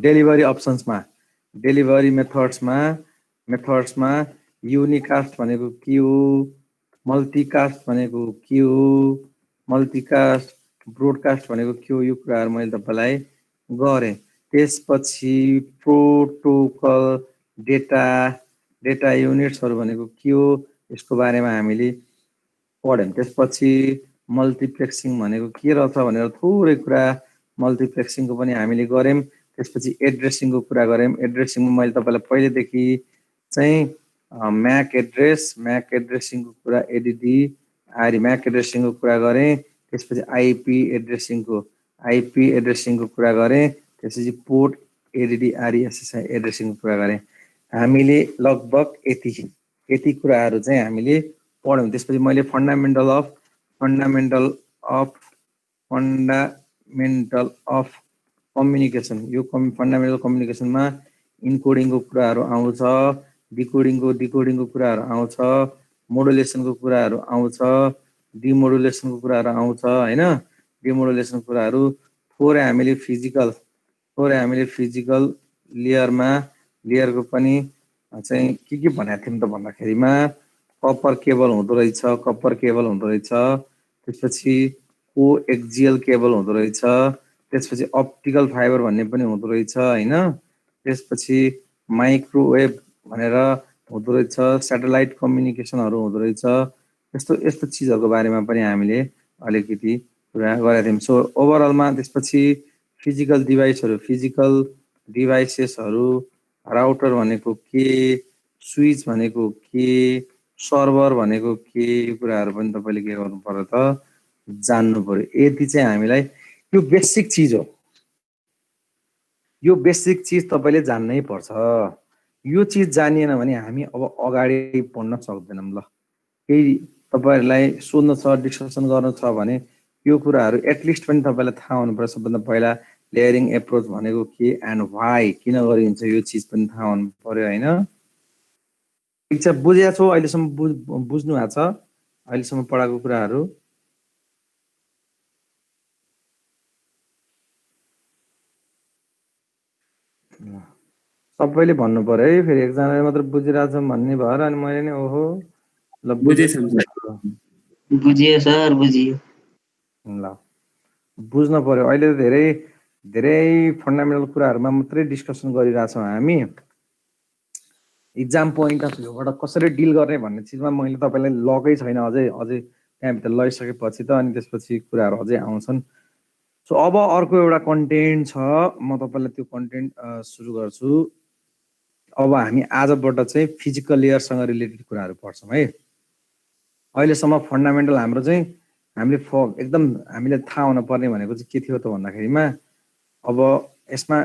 डेलिभरी अप्सन्समा, डेलिभरी मेथड्समा युनिकास्ट भनेको के हो, मल्टिकास्ट भनेको के हो, मल्टिकास्ट ब्रोडकास्ट भनेको के हो, यो कुराहरु मैले तपाईलाई गरे। त्यसपछि प्रोटोकल डेटा युनिट्सहरु भनेको के हो, यसको बारेमा हामीले पढ्यौं। त्यसपछि मल्टिप्लेक्सिङ भनेको के रहेछ भनेर थोरै कुरा मल्टिप्लेक्सिङको पनि हामीले गर्यौं। त्यसपछि एड्रेसिङको कुरा गर्यौं। एड्रेसिङमा मैले तपाईलाई पहिलेदेखि चाहिँ म्याक एड्रेसिङको कुरा म्याक एड्रेसिङको कुरा गरे। त्यसपछि आईपी एड्रेसिङको कुरा गरे। त्यसपछि पोर्ट एडीआरएसएसआई एड्रेसिङको कुरा गरे। हामीले लगभग यति कुराहरु चाहिँ हामीले पढ्यौं। त्यसपछि मैले फन्डामेन्टल अफ कम्युनिकेसन, यो फन्डामेन्टल कम्युनिकेसनमा इन्कोडिङको कुराहरु आउँछ, डिकोडिङको कुराहरु आउँछ, मोडुलेसनको कुराहरु आउँछ, डिमोडुलेसनको कुराहरु आउँछ हैन। डिमोडुलेसनको कुराहरु थोरै हामीले फिजिकल लेयरको पनि चाहिँ के भनेको थियौं त भन्दाखेरिमा कपर केबल हुँदो रहेछ, त्यसपछि कोएक्सियल केबल हुँदो रहेछ, त्यसपछि अप्टिकल फाइबर भन्ने पनि हुँदो रहेछ हैन। त्यसपछि माइक्रोवेभ भनेर हुँदो रहेछ, स्याटेलाइट कम्युनिकेसनहरु हुँदो रहेछ। यस्तो चीजहरुको बारेमा पनि हामीले अलिकति कुरा गरेका थियौं। सो ओभरअलमा त्यसपछि फिजिकल डिभाइसेसहरु, राउटर भनेको के, स्विच भनेको के, सर्भर भनेको के, यो कुराहरु पनि तपाईले के गर्नु पर्यो त जान्नु पर्यो। यति चाहिँ हामीलाई यो बेसिक चीज हो। यो बेसिक चीज तपाईले जान्नै पर्छ। यो चीज जानिएन भने हामी अब अगाडि बढ्न सक्दैनौं। ल केही तपाईहरुलाई सोध्न छ, डिस्कसन गर्न छ भने यो कुराहरु एटलिस्ट पनि तपाईलाई थाहा हुनु पर्छ। सबभन्दा पहिला लेयरिङ एप्रोच भनेको के एन्ड व्हाई, किन गरिन्छ यो चीज पनि थाहा हुनु पर्यो हैन। ठीक छ, बुझ्या छौ अहिलेसम्म? बुझ्नु भएको छ अहिलेसम्म पढाएको कुराहरु? सबैले भन्नु पर्यो है, फेरि एकजनाले मात्र बुझिरहेछ भन्ने भएर अनि मैले नि ओहो ल बुझियो सर, बुझियो। ल बुझ्न पर्यो। अहिले धेरै फन्डामेन्टल कुराहरुमा मात्रै डिस्कसन गरिरहेछौं हामी। एक्जाम पोइन्ट अफ भ्यूबाट कसरी डिल गर्ने भन्ने चीजमा मैले तपाईलाई लगै छैन अझै त्यहाँभित्र लगिसकेपछि त अनि त्यसपछि कुराहरु अझै आउँछन्। सो अब अर्को एउटा कन्टेन्ट छ, म तपाईलाई त्यो कन्टेन्ट सुरु गर्छु। अब हामी आजबाट चाहिँ फिजिकल लेयरसँग रिलेटेड कुराहरु पढ्छौं है। अहिलेसम्म फन्डामेन्टल हाम्रो चाहिँ हामीले थाहा हुन पर्ने भनेको चाहिँ के थियो त भन्दाखेरिमा अब यसमा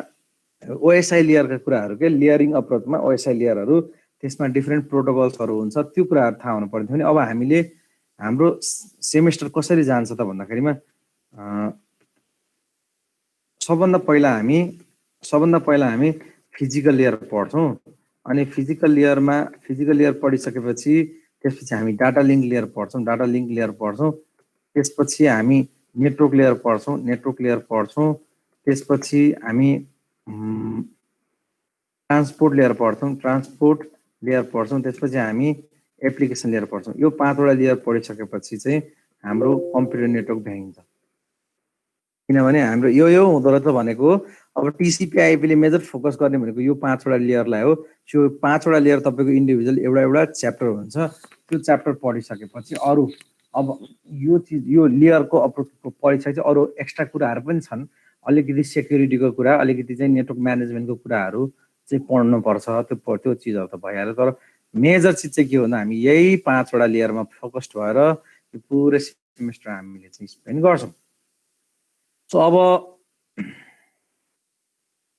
ओएसआई लेयरका कुराहरु के लेयरिङ अप्रोचमा ओएसआई लेयरहरु, त्यसमा डिफरेन्ट प्रोटोकल्सहरु हुन्छ, त्यो कुराहरु थाहा हुनु पर्ने थियो नि। अब हामीले हाम्रो सेमेस्टर कसरी जान्छ त भन्दाखेरिमा सबभन्दा पहिला हामी सबभन्दा पहिला हामी फिजिकल लेयर पढ्छौँ अनि फिजिकल लेयर पढिसकेपछि त्यसपछि हामी डाटा लिङ्क लेयर पढ्छौँ त्यसपछि हामी नेटवर्क लेयर पढ्छौँ त्यसपछि हामी ट्रान्सपोर्ट लेयर पढ्छौँ त्यसपछि हामी एप्लिकेसन लेयर पढ्छौँ यो 5 वटा लेयर पढिसकेपछि चाहिँ हाम्रो कम्प्युटर नेटवर्क भ्याइन्छ किनभने हाम्रो यो हुँदो रहेछ भनेको अब टिसिपी आइपीले मेजर फोकस गर्ने भनेको यो 5 वटा लेयरलाई हो यो 5 वटा लेयर तपाईको इन्डिभिजुअल एउटा च्याप्टर हुन्छ त्यो च्याप्टर पढिसकेपछि अरु अब यो लेयरको अप्रोच पढिसकेपछि अरु एक्स्ट्रा कुराहरु पनि छन् अलिकति सेक्युरिटीको कुरा अलिकति चाहिँ नेटवर्क म्यानेजमेन्टको कुराहरु चाहिँ पढ्नु पर्छ त्यो चीजहरु त भइहाल्यो तर मेजर चीज चाहिँ के भन्दा हामी यही 5 वटा लेयरमा फोकस्ड भएर यो पुरै सेमेस्टर हामीले चाहिँ स्पेन्ड गर्छौं सो अब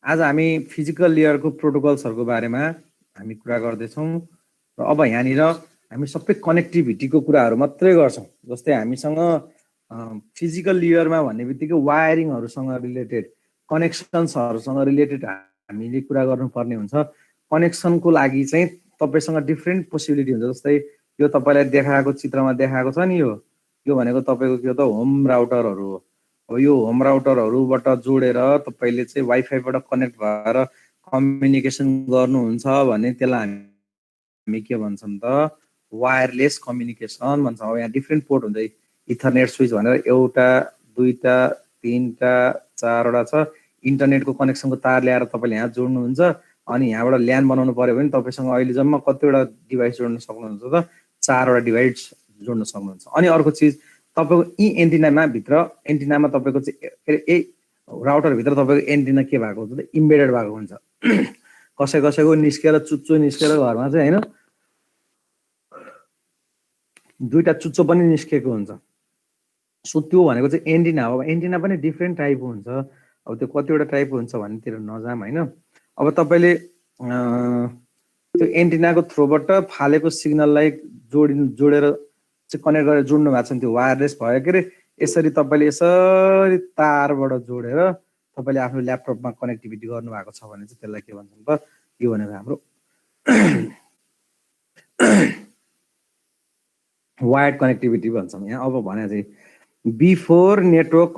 आज हामी फिजिकल लेयरको प्रोटोकल्सहरुको बारेमा हामी कुरा गर्दै छौं र अब यहाँनिर हामी सबै कनेक्टिभिटीको कुराहरु मात्रै गर्छौं जस्तै हामीसँग फिजिकल लेयरमा भन्नेबित्तिकै वायरिङहरुसँग रिलेटेड कनेक्सन्सहरुसँग रिलेटेड हामीले कुरा गर्नुपर्ने हुन्छ कनेक्सनको लागि चाहिँ तपाईसँग डिफरेन्ट पोसिबिलिटी हुन्छ जस्तै यो तपाईलाई देखाएको चित्रमा देखाएको छ नि यो भनेको तपाईको के हो त होम राउटरहरु हो अब यो होम राउटरहरुबाट जोडेर तपाईले चाहिँ वाइफाई बाट कनेक्ट भएर कम्युनिकेसन गर्नुहुन्छ भने त्यसलाई हामी के भन्छौं त वायरलेस कम्युनिकेसन भन्छौं अब यहाँ डिफरेन्ट पोर्ट हुन्छ इथरनेट स्विच भनेर एउटा दुईटा तीनटा चारवटा छ इन्टरनेटको कनेक्सनको तार ल्याएर तपाईले यहाँ जोड्नुहुन्छ अनि यहाँबाट ल्यान बनाउनु पर्यो भने तपाईसँग अहिले जम्मा कतिवटा डिभाइस जोड्न सक्नुहुन्छ त 4 वटा डिभाइस जोड्न सक्नुहुन्छ अनि अर्को चीज तपाईको यी एन्टिनामा तपाईको चाहिँ राउटर भित्र तपाईको एन्टिना के भएको हुन्छ त इम्बेडेड भएको हुन्छ कसैको निस्केर चुच्चो निस्केर घरमा चाहिँ हैन दुईटा चुच्चो पनि निस्केको हुन्छ सो त्यो भनेको चाहिँ एन्टिना हो एन्टिना पनि डिफरेन्ट टाइपको हुन्छ अब त्यो कतिवटा टाइपको हुन्छ भन्नेतिर नजाम हैन अब तपाईले त्यो एन्टिनाको थ्रोबाट फालेको सिग्नललाई जोडेर चाहिँ कनेक्ट गरेर जोड्नु भएको छ नि त्यो वायरलेस भयो के रे यसरी तपाईले यसरी तारबाट जोडेर तपाईले आफ्नो ल्यापटपमा कनेक्टिभिटी गर्नु भएको छ भने चाहिँ त्यसलाई के भन्छन् त यो भनेको हाम्रो वायर्ड कनेक्टिभिटी भन्छौं यहाँ अब भने चाहिँ before network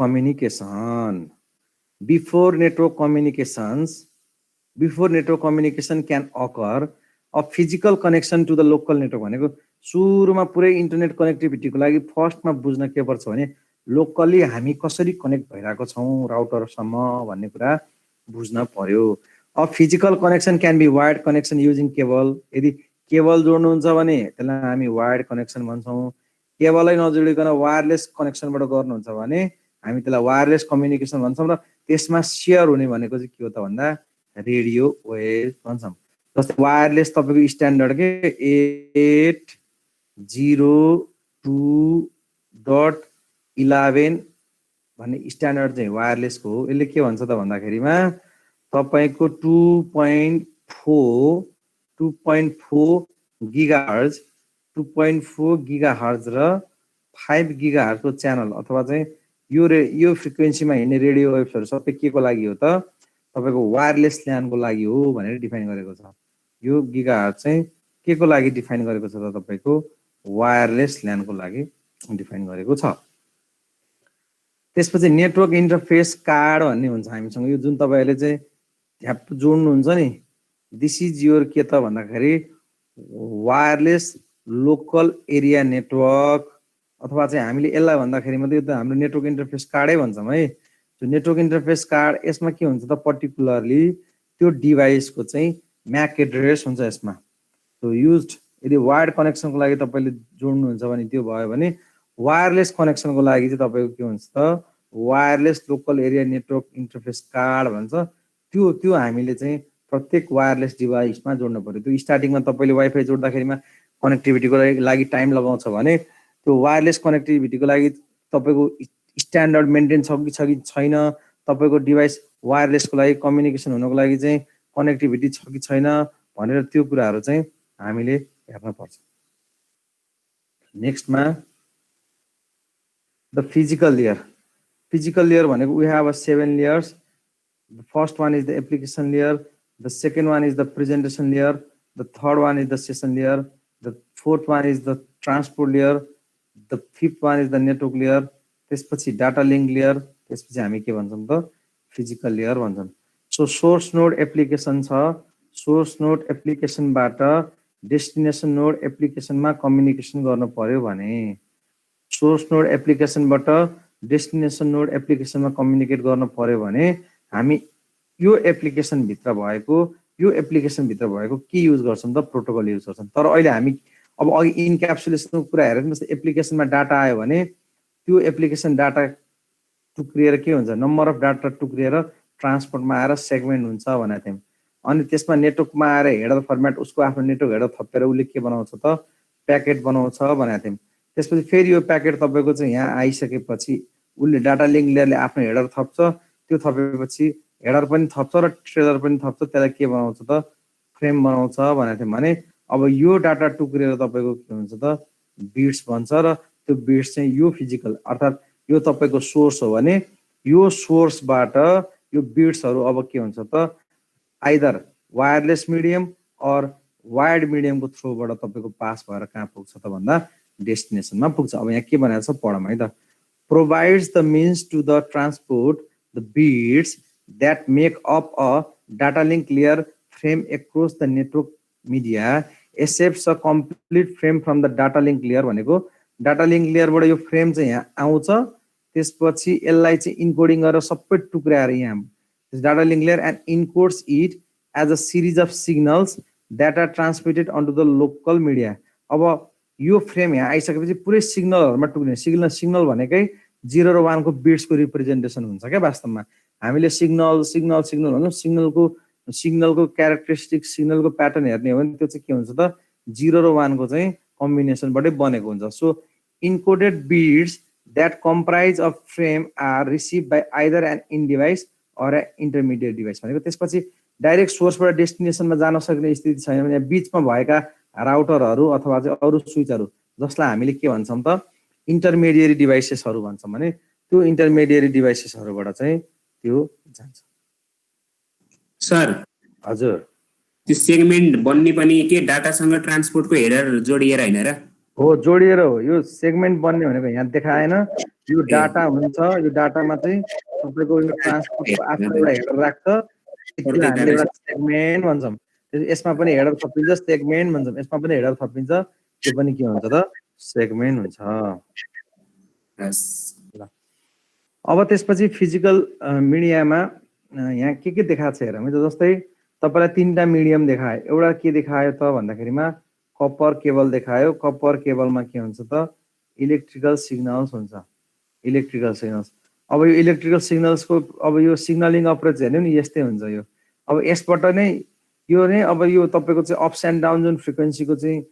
communication can occur a physical connection to the local network भनेको सुरुमा पुरै इन्टरनेट कनेक्टिभिटीको लागि फर्स्टमा बुझ्न के पर्छ भने लोकली हामी कसरी कनेक्ट भइराको छौं राउटरसम्म भन्ने कुरा बुझ्न पर्यो a physical connection can be wired connection using cable यदि केबल जोड्नुहुन्छ भने त्यसलाई हामी वायर्ड कनेक्सन भन्छौं केबलै नजोडिकन वायरलेस कनेक्सनबाट गर्नुहुन्छ भने हामी त्यसलाई वायरलेस कम्युनिकेसन भन्छौं र त्यसमा शेयर हुने भनेको चाहिँ के हो त भन्दा रेडियो वेभ भन्छौं जस्तै वायरलेस तपाईको स्ट्यान्डर्ड के 802.11 भन्ने स्ट्यान्डर्ड चाहिँ वायरलेसको हो यसले के भन्छ त भन्दाखेरिमा तपाईको 2.4 गिगाहर्ज र 5 गिगाहर्ज को च्यानल अथवा चाहिँ यो फ्रिक्वेन्सीमा हिँड्ने रेडियो वेभ्सहरु सबै के को लागि हो त तपाईको वायरलेस ल्यानको लागि हो भनेर डिफाइन गरेको छ यो गिगाहर्ज चाहिँ के को लागि डिफाइन गरेको छ त तपाईको वायरलेस ल्यानको लागि डिफाइन गरेको छ त्यसपछि नेटवर्क इन्टरफेस कार्ड भन्ने हुन्छ हामीसँग यो जुन तपाईहरुले चाहिँ ह्याप जोड्नुहुन्छ नि दिस इज योर के त भन्दाखेरि वायरलेस लोकल एरिया नेटवर्क अथवा चाहिँ हामीले यसलाई भन्दाखेरि मात्रै यो त हाम्रो नेटवर्क इन्टरफेस कार्डै भन्छौं है त्यो नेटवर्क इन्टरफेस कार्ड यसमा के हुन्छ त पर्टिकुलरली त्यो डिभाइसको चाहिँ म्याक एड्रेस हुन्छ यसमा सो युज्ड यदि वायर्ड कनेक्सनको लागि तपाईले जोड्नुहुन्छ भने त्यो भयो भने वायरलेस कनेक्सनको लागि चाहिँ तपाईको के हुन्छ त wireless local area network interface card भन्छ त्यो हामीले चाहिँ प्रत्येक वायरलेस डिभाइसमा जोड्नु पर्यो त्यो स्टार्टिङमा तपाईले वाइफाई जोड्दाखेरिमा कनेक्टिभिटीको लागि टाइम लगाउँछ भने त्यो वायरलेस कनेक्टिभिटीको लागि तपाईको स्ट्यान्डर्ड मेन्टेन छ कि छैन तपाईको डिभाइस वायरलेसको लागि कम्युनिकेसन हुनको लागि चाहिँ कनेक्टिभिटी छ कि छैन भनेर त्यो कुराहरु चाहिँ हामीले हेर्न पर्छ नेक्स्टमा द फिजिकल लेयर भनेको we have 7 layers The first one is the application layer, the second one is the presentation layer, the third one is the session layer, the fourth one is the transport layer, the fifth one is the network layer, त्यसपछि data link layer, त्यसपछि हामी के भन्छौं त physical layer भन्छौं. So source node application छ, source node application बाट destination node application मा communication गर्न पर्यो भने, source node application बाट destination node application मा communicate गर्न पर्यो भने हामी यो एप्लिकेसन भित्र भएको के युज गर्छौं त प्रोटोकल युज गर्छौं. तर अहिले हामी अब अघि इन्क्याप्सुलेसनको कुरा हेरेर जस्तै एप्लिकेसनमा डाटा आयो भने त्यो एप्लिकेसन डाटा टुक्रिएर के हुन्छ, नम्बर अफ डाटा टुक्रिएर ट्रान्सपोर्टमा आएर सेगमेन्ट हुन्छ भनेको थियौं. अनि त्यसमा नेटवर्कमा आएर हेडर फर्मेट उसको आफ्नो नेटवर्क हेडर थपेर उसले के बनाउँछ त प्याकेट बनाउँछ भनेको थियौं. त्यसपछि फेरि यो प्याकेट तपाईको चाहिँ यहाँ आइसकेपछि उसले डाटा लिङ्क लेयरले आफ्नो हेडर थप्छ, त्यो थपेपछि हेडर पनि थप्छ र ट्रेलर पनि थप्छ, त्यसलाई के बनाउँछ त फ्रेम बनाउँछ भनेको थियौं. भने अब यो डाटा टुक्रिएर तपाईको के हुन्छ त बिट्स भन्छ र त्यो बिट्स चाहिँ यो फिजिकल अर्थात् यो तपाईको सोर्स हो भने यो सोर्सबाट यो बिट्सहरु अब के हुन्छ त either wireless medium or wired मिडियमको थ्रुबाट तपाईको पास भएर कहाँ पुग्छ त भन्दा डेस्टिनेसनमा पुग्छ. अब यहाँ के भनेको छ पढौँ है त. Provides the means to the transport the bits that make up a data link layer frame across the network media accepts a complete frame from the data link layer भनेको data link layer बाट यो frame चाहिँ यहाँ आउँछ, त्यसपछि यसलाई चाहिँ encoding गरेर सबै टुक्राएर यहाँ this data link layer and encodes it as a series of signals that are transmitted onto the local media. अब यो फ्रेम यहाँ आइसकेपछि पुरै सिग्नलहरुमा टुक्रिने, सिग्नल भनेकै 0 र 1 को बिट्स को रिप्रेजेन्टेसन हुन्छ के वास्तवमा. हामीले सिग्नल भन्छौं, सिग्नलको क्यारेक्टरिस्टिक सिग्नलको प्याटर्न हेर्ने हो भने त्यो चाहिँ के हुन्छ त 0 र 1 को चाहिँ कम्बिनेसनबाटै बनेको हुन्छ. So encoded bits that comprise of frame are received by either an in device or an intermediate device. भनेको त्यसपछि डाइरेक्ट सोर्सबाट डेस्टिनेसनमा जान सक्ने स्थिति छैन भने बीचमा भएका राउटरहरु अथवा चाहिँ अरु स्विचहरु जसलाई हामीले के भन्छौं त इन्टरमिडिएट डिभाइसेसहरु भन्छौं भने त्यो इन्टरमिडिएट डिभाइसेसहरुबाट चाहिँ त्यो जान्छ. सर हजुर त्यो सेगमेन्ट बन्ने पनि के डाटासँग ट्रान्सपोर्टको हेडर जोडिएर हैन र? हो जोडिएर हो. यो सेगमेन्ट बन्ने भनेको यहाँ देखाएन, यो डाटा हुन्छ, यो डाटामा चाहिँ तपाईको यो ट्रान्सपोर्टको आफ्नो एउटा हेडर राख्छ, त्यसलाई हामीले एउटा सेगमेन्ट भन्छौं. यसमा पनि हेडर थपिन्छ सेगमेन्ट भन्छौं, यसमा पनि हेडर थपिन्छ त्यो पनि के हुन्छ त सेगमेन्ट हुन्छ. अब त्यसपछि फिजिकल मिडियामा यहाँ के देखाएको छ हेरौँ है त. जस्तै तपाईलाई तीनटा मिडियम देखाए, एउटा के देखायो त भन्दाखेरिमा कपर केबल देखायो. कपर केबलमा के हुन्छ त इलेक्ट्रिकल सिग्नल्स हुन्छ, इलेक्ट्रिकल सिग्नल्स. अब यो इलेक्ट्रिकल सिग्नल्सको अब यो सिग्नलिङ अप्रोच हेर्नु नि यस्तै हुन्छ. यो अब यसबाट नै यो नै अब यो तपाईको चाहिँ अप्स एन्ड डाउन जुन फ्रिक्वेन्सीको चाहिँ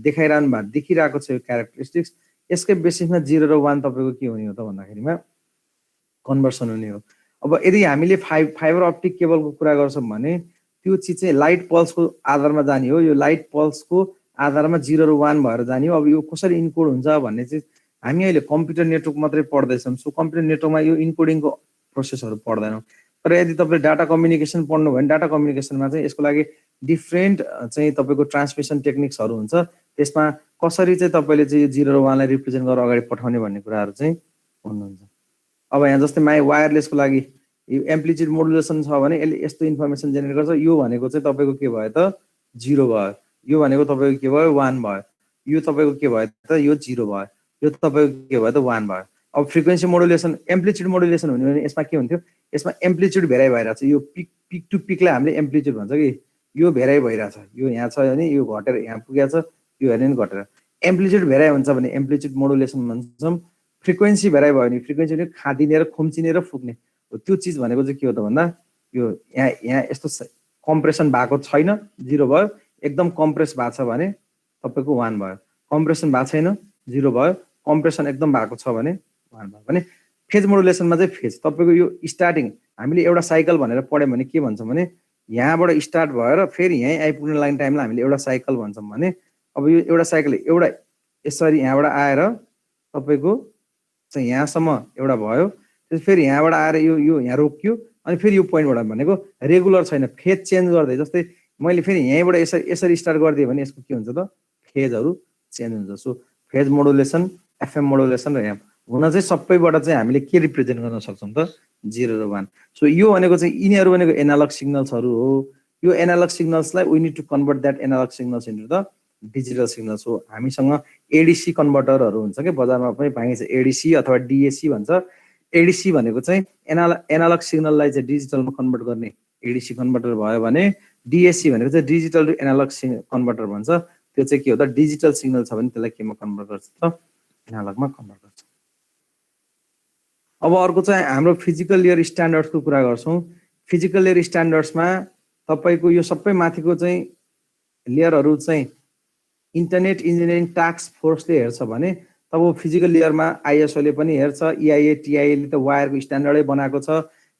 देखाइरहनु भएको देखिरहेको छ यो क्यारेक्टरिस्टिक्स, यसकै बेसिसमा 0 र 1 तपाईको के हुने हो त भन्दाखेरिमा कन्भर्सन हुने हो. अब यदि हामीले फाइबर अप्टिक केबलको कुरा गर्छौं भने त्यो चीज चाहिँ लाइट पल्सको आधारमा जाने हो. यो लाइट पल्सको आधारमा 0 र 1 भएर जाने हो. अब यो कसरी इन्कोड हुन्छ भन्ने चाहिँ हामी अहिले कम्प्युटर नेटवर्क मात्रै पढ्दैछौं. सो कम्प्युटर नेटवर्कमा यो इन्कोडिङको प्रोसेसहरु पढ्दैनौं. तर यदि तपाईले डाटा कम्युनिकेसन पढ्नु भयो भने डाटा कम्युनिकेसनमा चाहिँ यसको लागि डिफरेन्ट चाहिँ तपाईको ट्रान्समिसन टेक्निक्सहरु हुन्छ. त्यसमा कसरी चाहिँ तपाईले चाहिँ 0 र 1 लाई रिप्रेजेन्ट गरेर अगाडि पठाउने भन्ने कुराहरु चाहिँ भन्नुहुन्छ. अब यहाँ जस्तै माइ वायरलेसको लागि यो एम्प्लिट्युड मोडुलेसन छ भने यसले यस्तो इन्फर्मेसन जेनेरेट गर्छ. यो भनेको चाहिँ तपाईको के भयो त 0 भयो, यो भनेको तपाईको के भयो 1 भयो, यो तपाईको के भयो त यो 0 भयो, यो तपाईको के भयो त 1 भयो. अब फ्रिक्वेन्सी मोडुलेसन एम्प्लिट्युड मोडुलेसन हुने भने यसमा के हुन्थ्यो, यसमा एम्प्लिट्युड भेराइ भइरहेछ. यो पिक टु पिकलाई हामीले एम्प्लिट्युड भन्छ कि यो भेराइ भइरहेछ. यो यहाँ छ भने यो घटेर यहाँ पुगेछ, यो हेर्ने नि घटेर. एम्प्लिट्युड भेराइ हुन्छ भने एम्प्लिट्युड मोडुलेसन भन्छौं. फ्रिक्वेन्सी भेराइ भयो भने फ्रिक्वेन्सी पनि खादिने र खुम्चिने र फुक्ने त्यो चीज भनेको चाहिँ के हो त भन्दा यो यहाँ यस्तो कम्प्रेसन भएको छैन 0 भयो, एकदम कम्प्रेस भएको छ भने तपाईको 1 भयो, कम्प्रेसन भएको छैन 0 भयो, कम्प्रेसन एकदम भएको छ भने 1 भयो. भने फेज मोडुलेसनमा चाहिँ फेज तपाईको यो स्टार्टिङ हामीले एउटा साइकल भनेर पढ्यौं भने के भन्छौं भने यहाँबाट स्टार्ट भएर फेरि यही आइपुग्न लाग्ने टाइमलाई हामीले एउटा साइकल भन्छौं. भने अब यो एउटा साइकल एउटा यसरी यहाँबाट आएर तपाईको चाहिँ यहाँसम्म एउटा भयो, फेरि यहाँबाट आएर यो यहाँ रोकियो, अनि फेरि यो पोइन्टबाट भनेको रेगुलर छैन, फेज चेन्ज गर्दै, जस्तै मैले फेरि यहीँबाट यसरी स्टार्ट गरिदिएँ भने यसको के हुन्छ त फेजहरू चेन्ज हुन्छ। So phase modulation, FM modulation र एम हुन चाहिँ सबैबाट चाहिँ हामीले के रिप्रेजेन्ट गर्न सक्छौँ त 0 र 1। सो यो भनेको चाहिँ यिनीहरू भनेको एनालग सिग्नल्सहरू हो। यो एनालग सिग्नल्सलाई we need to convert that analog signals into the digital signals हो। हामीसँग एडिसी कन्भर्टरहरू हुन्छ कि बजारमा पनि पाइन्छ, एडिसी अथवा डिएसी भन्छ। एडिसी भनेको चाहिँ एनालग सिग्नललाई चाहिँ डिजिटलमा कन्भर्ट गर्ने एडिसी कन्भर्टर भयो भने डिएसी भनेको चाहिँ डिजिटल टु एनालग कन्भर्टर भन्छ। त्यो चाहिँ के हो त डिजिटल सिग्नल छ भने त्यसलाई केमा कन्भर्ट गर्छ त एनालगमा कन्भर्ट गर्छ। अब अर्को चाहिँ हाम्रो फिजिकल लेयर स्ट्यान्डर्ड्सको कुरा गर्छौँ। फिजिकल लेयर स्ट्यान्डर्ड्समा तपाईँको यो सबै माथिको चाहिँ लेयरहरू चाहिँ इन्टरनेट इन्जिनियरिङ टास्क फोर्सले हेर्छ भने तब फिजिकल लेयरमा आइएसओले पनि हेर्छ, इआइए टिआइएले त वायरको स्ट्यान्डर्डै बनाएको छ,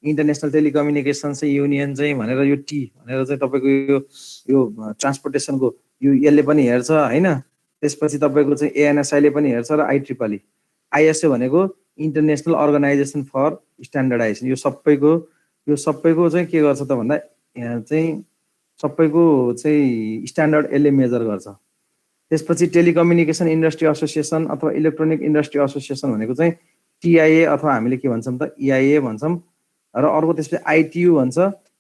इन्टरनेसनल टेलिकम्युनिकेसन चाहिँ युनियन चाहिँ भनेर यो टी भनेर चाहिँ तपाईँको यो ट्रान्सपोर्टेसनको यो यसले पनि हेर्छ होइन। त्यसपछि तपाईँको चाहिँ एएनएसआईले पनि हेर्छ र आइट्रिपल आइएसओ भनेको इन्टरनेसनल अर्गनाइजेसन फर स्ट्यान्डर्डाइजेसन। यो सबैको चाहिँ के गर्छ त भन्दा यहाँ चाहिँ सबैको चाहिँ स्ट्यान्डर्ड यसले मेजर गर्छ। त्यसपछि टेलिकम्युनिकेसन इन्डस्ट्री एसोसिएसन अथवा इलेक्ट्रोनिक इन्डस्ट्री एसोसिएसन भनेको चाहिँ टिआइए अथवा हामीले के भन्छौँ त इआइए भन्छौँ। र अर्को त्यसपछि आइटियु भन्छ,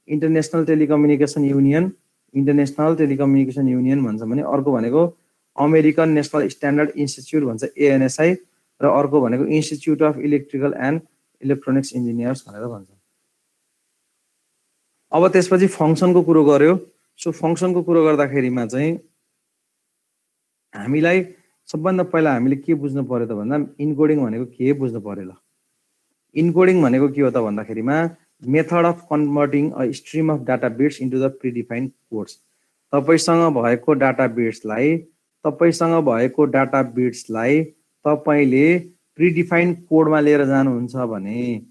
इन्टरनेसनल टेलिकम्युनिकेसन युनियन भन्छ भने अर्को भनेको अमेरिकन नेसनल स्ट्यान्डर्ड इन्स्टिच्युट भन्छ एएनएसआई र अर्को भनेको institute of electrical and electronics engineers भनेर भन्छ। अब त्यसपछि फङ्सनको कुरो गर्यो। सो फङ्सनको कुरो गर्दाखेरिमा चाहिँ हामीलाई सबभन्दा पहिला हामीले के बुझ्नु पर्यो त भन्दा इन्कोडिङ भनेको के बुझ्नु पर्यो। ल इन्कोडिङ भनेको के हो त भन्दाखेरिमा method of converting a stream of data bits into the predefined codes. तपाईँसँग भएको डाटा बिट्सलाई तपाईँले प्रिडिफाइन्ड कोडमा लिएर जानुहुन्छ भने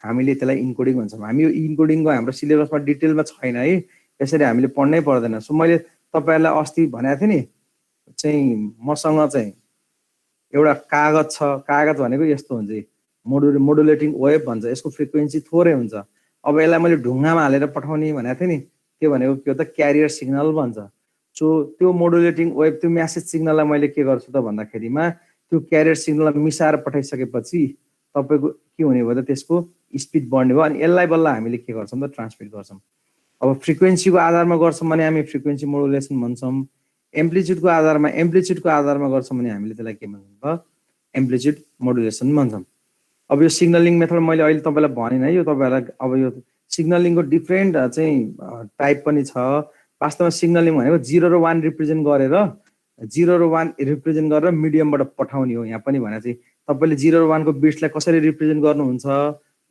हामीले त्यसलाई इन्कोडिङ भन्छौँ। हामी यो इन्कोडिङको हाम्रो सिलेबसमा डिटेलमा छैन है, यसरी हामीले पढ्नै पर्दैन। सो मैले तपाईँहरूलाई अस्ति भनेको थिएँ नि चाहिँ मसँग चाहिँ एउटा कागज छ, कागज भनेको यस्तो हुन्छ मोडुलेटिङ वेभ भन्छ, यसको फ्रिक्वेन्सी थोरै हुन्छ। अब यसलाई मैले ढुङ्गामा हालेर पठाउने भनेको थिएँ नि, त्यो भनेको के हो त क्यारियर सिग्नल भन्छ। सो त्यो मोडुलेटिङ वेभ त्यो म्यासेज सिग्नललाई मैले के गर्छु त भन्दाखेरिमा त्यो क्यारियर सिग्नललाई मिसाएर पठाइसकेपछि तपाईँको के हुने भयो त त्यसको स्पिड बढ्ने भयो। अनि यसलाई बल्ल हामीले के गर्छौँ त ट्रान्समिट गर्छौँ। अब फ्रिक्वेन्सीको आधारमा गर्छौँ भने हामी फ्रिक्वेन्सी मोडुलेसन भन्छौँ। एम्प्लिच्युडको आधारमा गर्छौँ भने हामीले त्यसलाई के भन्छौँ त एम्प्लिच्युड मोडुलेसन भन्छौँ। अब यो सिग्नलिङ मेथड मैले अहिले तपाईँलाई भनेन है, यो तपाईँहरूलाई अब यो सिग्नलिङको डिफ्रेन्ट चाहिँ टाइप पनि छ। वास्तवमा सिग्नलिङ भनेको 0 र 1 रिप्रेजेन्ट गरेर मिडियमबाट पठाउने हो। यहाँ पनि भने चाहिँ तपाईँले 0 र 1 को बिट्सलाई कसरी रिप्रेजेन्ट गर्नुहुन्छ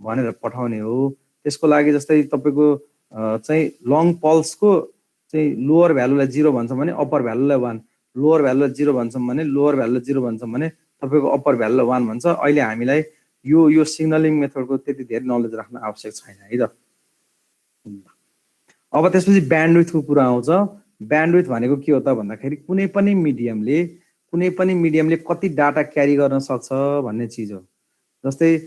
भनेर पठाउने हो। त्यसको लागि जस्तै तपाईँको चाहिँ लङ पल्सको चाहिँ लोवर भ्यालुलाई 0 भन्छौँ भने अप्पर भ्यालुलाई 1, लोवर भ्यालुलाई 0 भन्छौँ भने लोवर भ्यालुलाई 0 भन्छौँ भने तपाईँको अप्पर भ्यालुलाई 1 भन्छ। अहिले हामीलाई यो सिग्नलिङ मेथडको त्यति धेरै नलेज राख्न आवश्यक छैन है त। अब त्यसपछि ब्यान्डविड्थको कुरा आउँछ। ब्यान्डविड्थ भनेको के हो त भन्दाखेरि कुनै पनि मिडियमले कति डाटा क्यारी गर्न सक्छ भन्ने चिज हो। जस्तै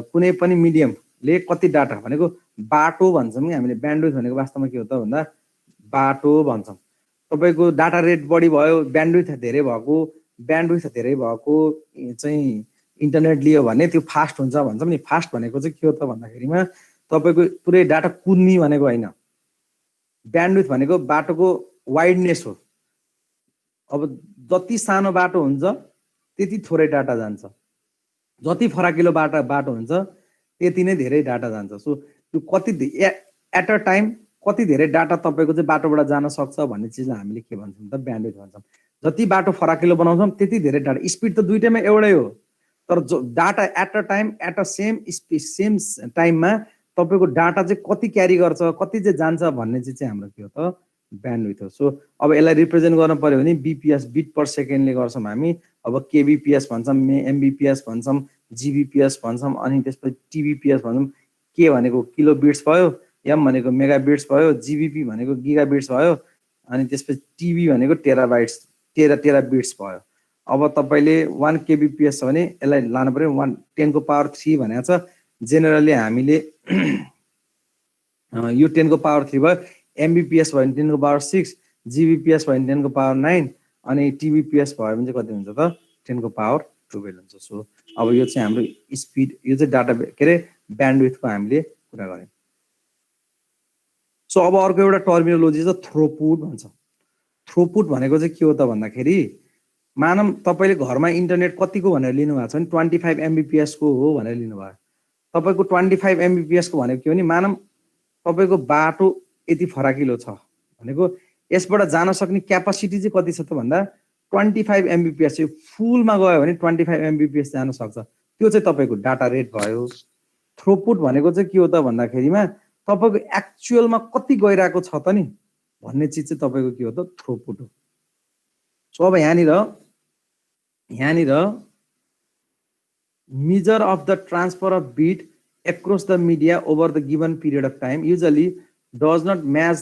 कुनै पनि मिडियमले कति डाटा भनेको बाटो भन्छौँ कि हामीले, ब्यान्डविड्थ भनेको वास्तवमा के हो त भन्दा बाटो भन्छौँ। तपाईँको डाटा रेट बढी भयो, ब्यान्डविड्थ धेरै भएको चाहिँ इन्टरनेट लियो भने त्यो फास्ट हुन्छ भन्छौँ नि। फास्ट भनेको चाहिँ के हो त भन्दाखेरिमा तपाईँको पुरै डाटा कुद्ने भनेको होइन, ब्यान्डविड्थ भनेको बाटोको वाइडनेस हो। अब जति सानो बाटो हुन्छ त्यति थोरै डाटा जान्छ, जति फराकिलो बाटो हुन्छ त्यति नै धेरै डाटा जान्छ। सो त्यो कति एट अ टाइम कति धेरै डाटा तपाईँको चाहिँ बाटोबाट जान सक्छ भन्ने चिजलाई हामीले के भन्छौँ त ब्यान्डविड्थ भन्छौँ। जति बाटो फराकिलो बनाउँछौँ त्यति धेरै डाटा, स्पिड त दुइटैमा एउटै हो, तर जो डाटा एट अ सेम टाइममा तपाईँको डाटा चाहिँ कति क्यारी गर्छ, कति चाहिँ जान्छ भन्ने चाहिँ हाम्रो के हो त ब्यान्डविड्थ हो। सो अब यसलाई रिप्रेजेन्ट गर्नु पर्यो भने बिपिएस बिट पर सेकेन्डले गर्छौँ हामी। अब केबिपिएस भन्छौँ, एमबिपिएस भन्छौँ, जिबिपिएस भन्छौँ, अनि त्यसपछि टिबिपिएस भन्छौँ। के भनेको किलो बिट्स भयो, एम भनेको मेगा बिट्स भयो, जिबिपी भनेको गिगा बिट्स भयो, अनि त्यसपछि टिबी भनेको टेरा बिट्स भयो। अब तपाईँले 1 केबिपिएस छ भने यसलाई लानु पर्यो 10 को पावर 3 भनेको छ, जेनरली हामीले यो 10 को पावर 3 भयो, एमबीपीएस भयो भने 10 को पावर 6, जीबीपीएस भयो भने 10 को पावर 9 अनि टीबीपीएस भयो भने चाहिँ कति हुन्छ त 10 को पावर 12 हुन्छ। सो अब यो चाहिँ हाम्रो स्पिड, यो चाहिँ डाटा के रे ब्यान्डविड्थको हामीले कुरा गर्यौं। सो अब अर्को एउटा टर्मिनोलोजी छ थ्रोपुट भन्छ। थ्रोपुट भनेको चाहिँ के हो त भन्दाखेरि मानम तपाईले घरमा इन्टरनेट कतिको भनेर लिनु भएको छ भने 25 एमबीपीएस को हो भनेर लिनु भयो। तपाईको 25 एमबीपीएस को भनेको के हो नि मानम तपाईको बाटो यति फराकिलो छ भनेको यसबाट जान सक्ने क्यापासिटी चाहिँ कति छ त भन्दा 25 एमबीपीएस चाहिँ फुलमा गयो भने 25 एमबीपीएस जान सक्छ। त्यो चाहिँ तपाईको डाटा रेट भयो। थ्रोपुट भनेको चाहिँ के हो त भन्दाखेरिमा तपाईको एक्चुअलमा कति गइराको छ त नि भन्ने चीज चाहिँ तपाईको के हो त थ्रोपुट हो। सो अब यहाँनिर measure of the transfer of bit across the media over the given period of time usually does not match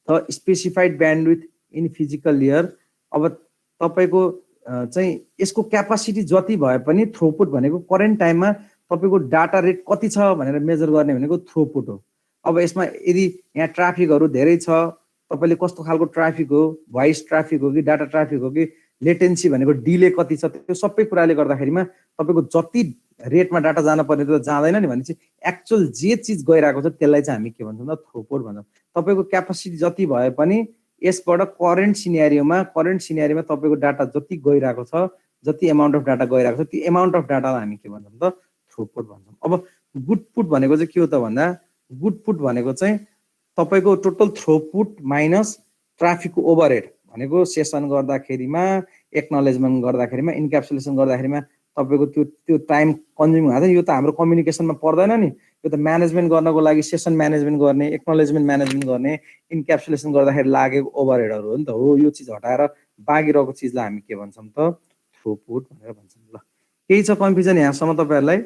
the specified bandwidth in physical layer। अब तपाईको चाहिँ यसको क्यापासिटी जति भए पनि थ्रोपुट भनेको करेन्ट टाइममा तपाईको डाटा रेट कति छ भनेर मेजर गर्ने भनेको थ्रोपुट हो। अब यसमा यदि यहाँ ट्राफिकहरु धेरै छ, तपाईले कस्तो खालको ट्राफिक हो, भोइस ट्राफिक हो कि डाटा ट्राफिक हो कि लेटेन्सी भनेको डिले कति छ, त्यो सबै कुराले गर्दाखेरिमा तपाईको जति रेटमा डाटा जान पर्ने त जाँदैन नि भनेपछि एक्चुअल जे चीज गइराको छ त्यसलाई चाहिँ हामी के भन्छौँ त थ्रोपुट भन्छौँ। तपाईको क्यापासिटी जति भए पनि यसबाट करेन्ट सिनेरियोमा तपाईको डाटा जति गइराको छ, जति अमाउन्ट अफ डाटा गइराको छ, त्यो अमाउन्ट अफ डाटालाई हामी के भन्छौँ त थ्रोपुट भन्छौँ। अब गुडपुट भनेको चाहिँ के हो त भन्दा गुडपुट भनेको चाहिँ तपाईको टोटल थ्रोपुट माइनस ट्राफिकको ओभरहेड भनेको सेसन गर्दाखेरिमा, एक्नोलेजमेन्ट गर्दाखेरिमा, इन्क्याप्सुलेसन गर्दाखेरिमा तपाईको त्यो टाइम कन्ज्युम हुन्छ। यो त हाम्रो कम्युनिकेसनमा पर्दैन नि, यो त म्यानेजमेन्ट गर्नको लागि सेसन म्यानेजमेन्ट गर्ने, एक्नोलेजमेन्ट म्यानेजमेन्ट गर्ने, इन्क्याप्सुलेसन गर्दाखेरि लागेको ओभरहेडहरु हो नि त हो। यो चीज हटाएर बाँकी रहेको चीजलाई हामी के भन्छौँ त थ्रोपुट भनेर भन्छौँ। ल केही छ कन्फ्युजन यहाँसम्म तपाईहरुलाई?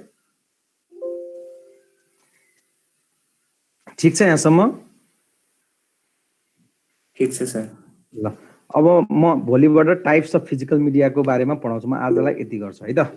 ठीक छ यहाँसम्म? ठीक छ सर। ल अब म भोलिबाट टाइप्स अफ फिजिकल मिडियाको बारेमा पढाउँछु। म आजलाई यति गर्छु है त।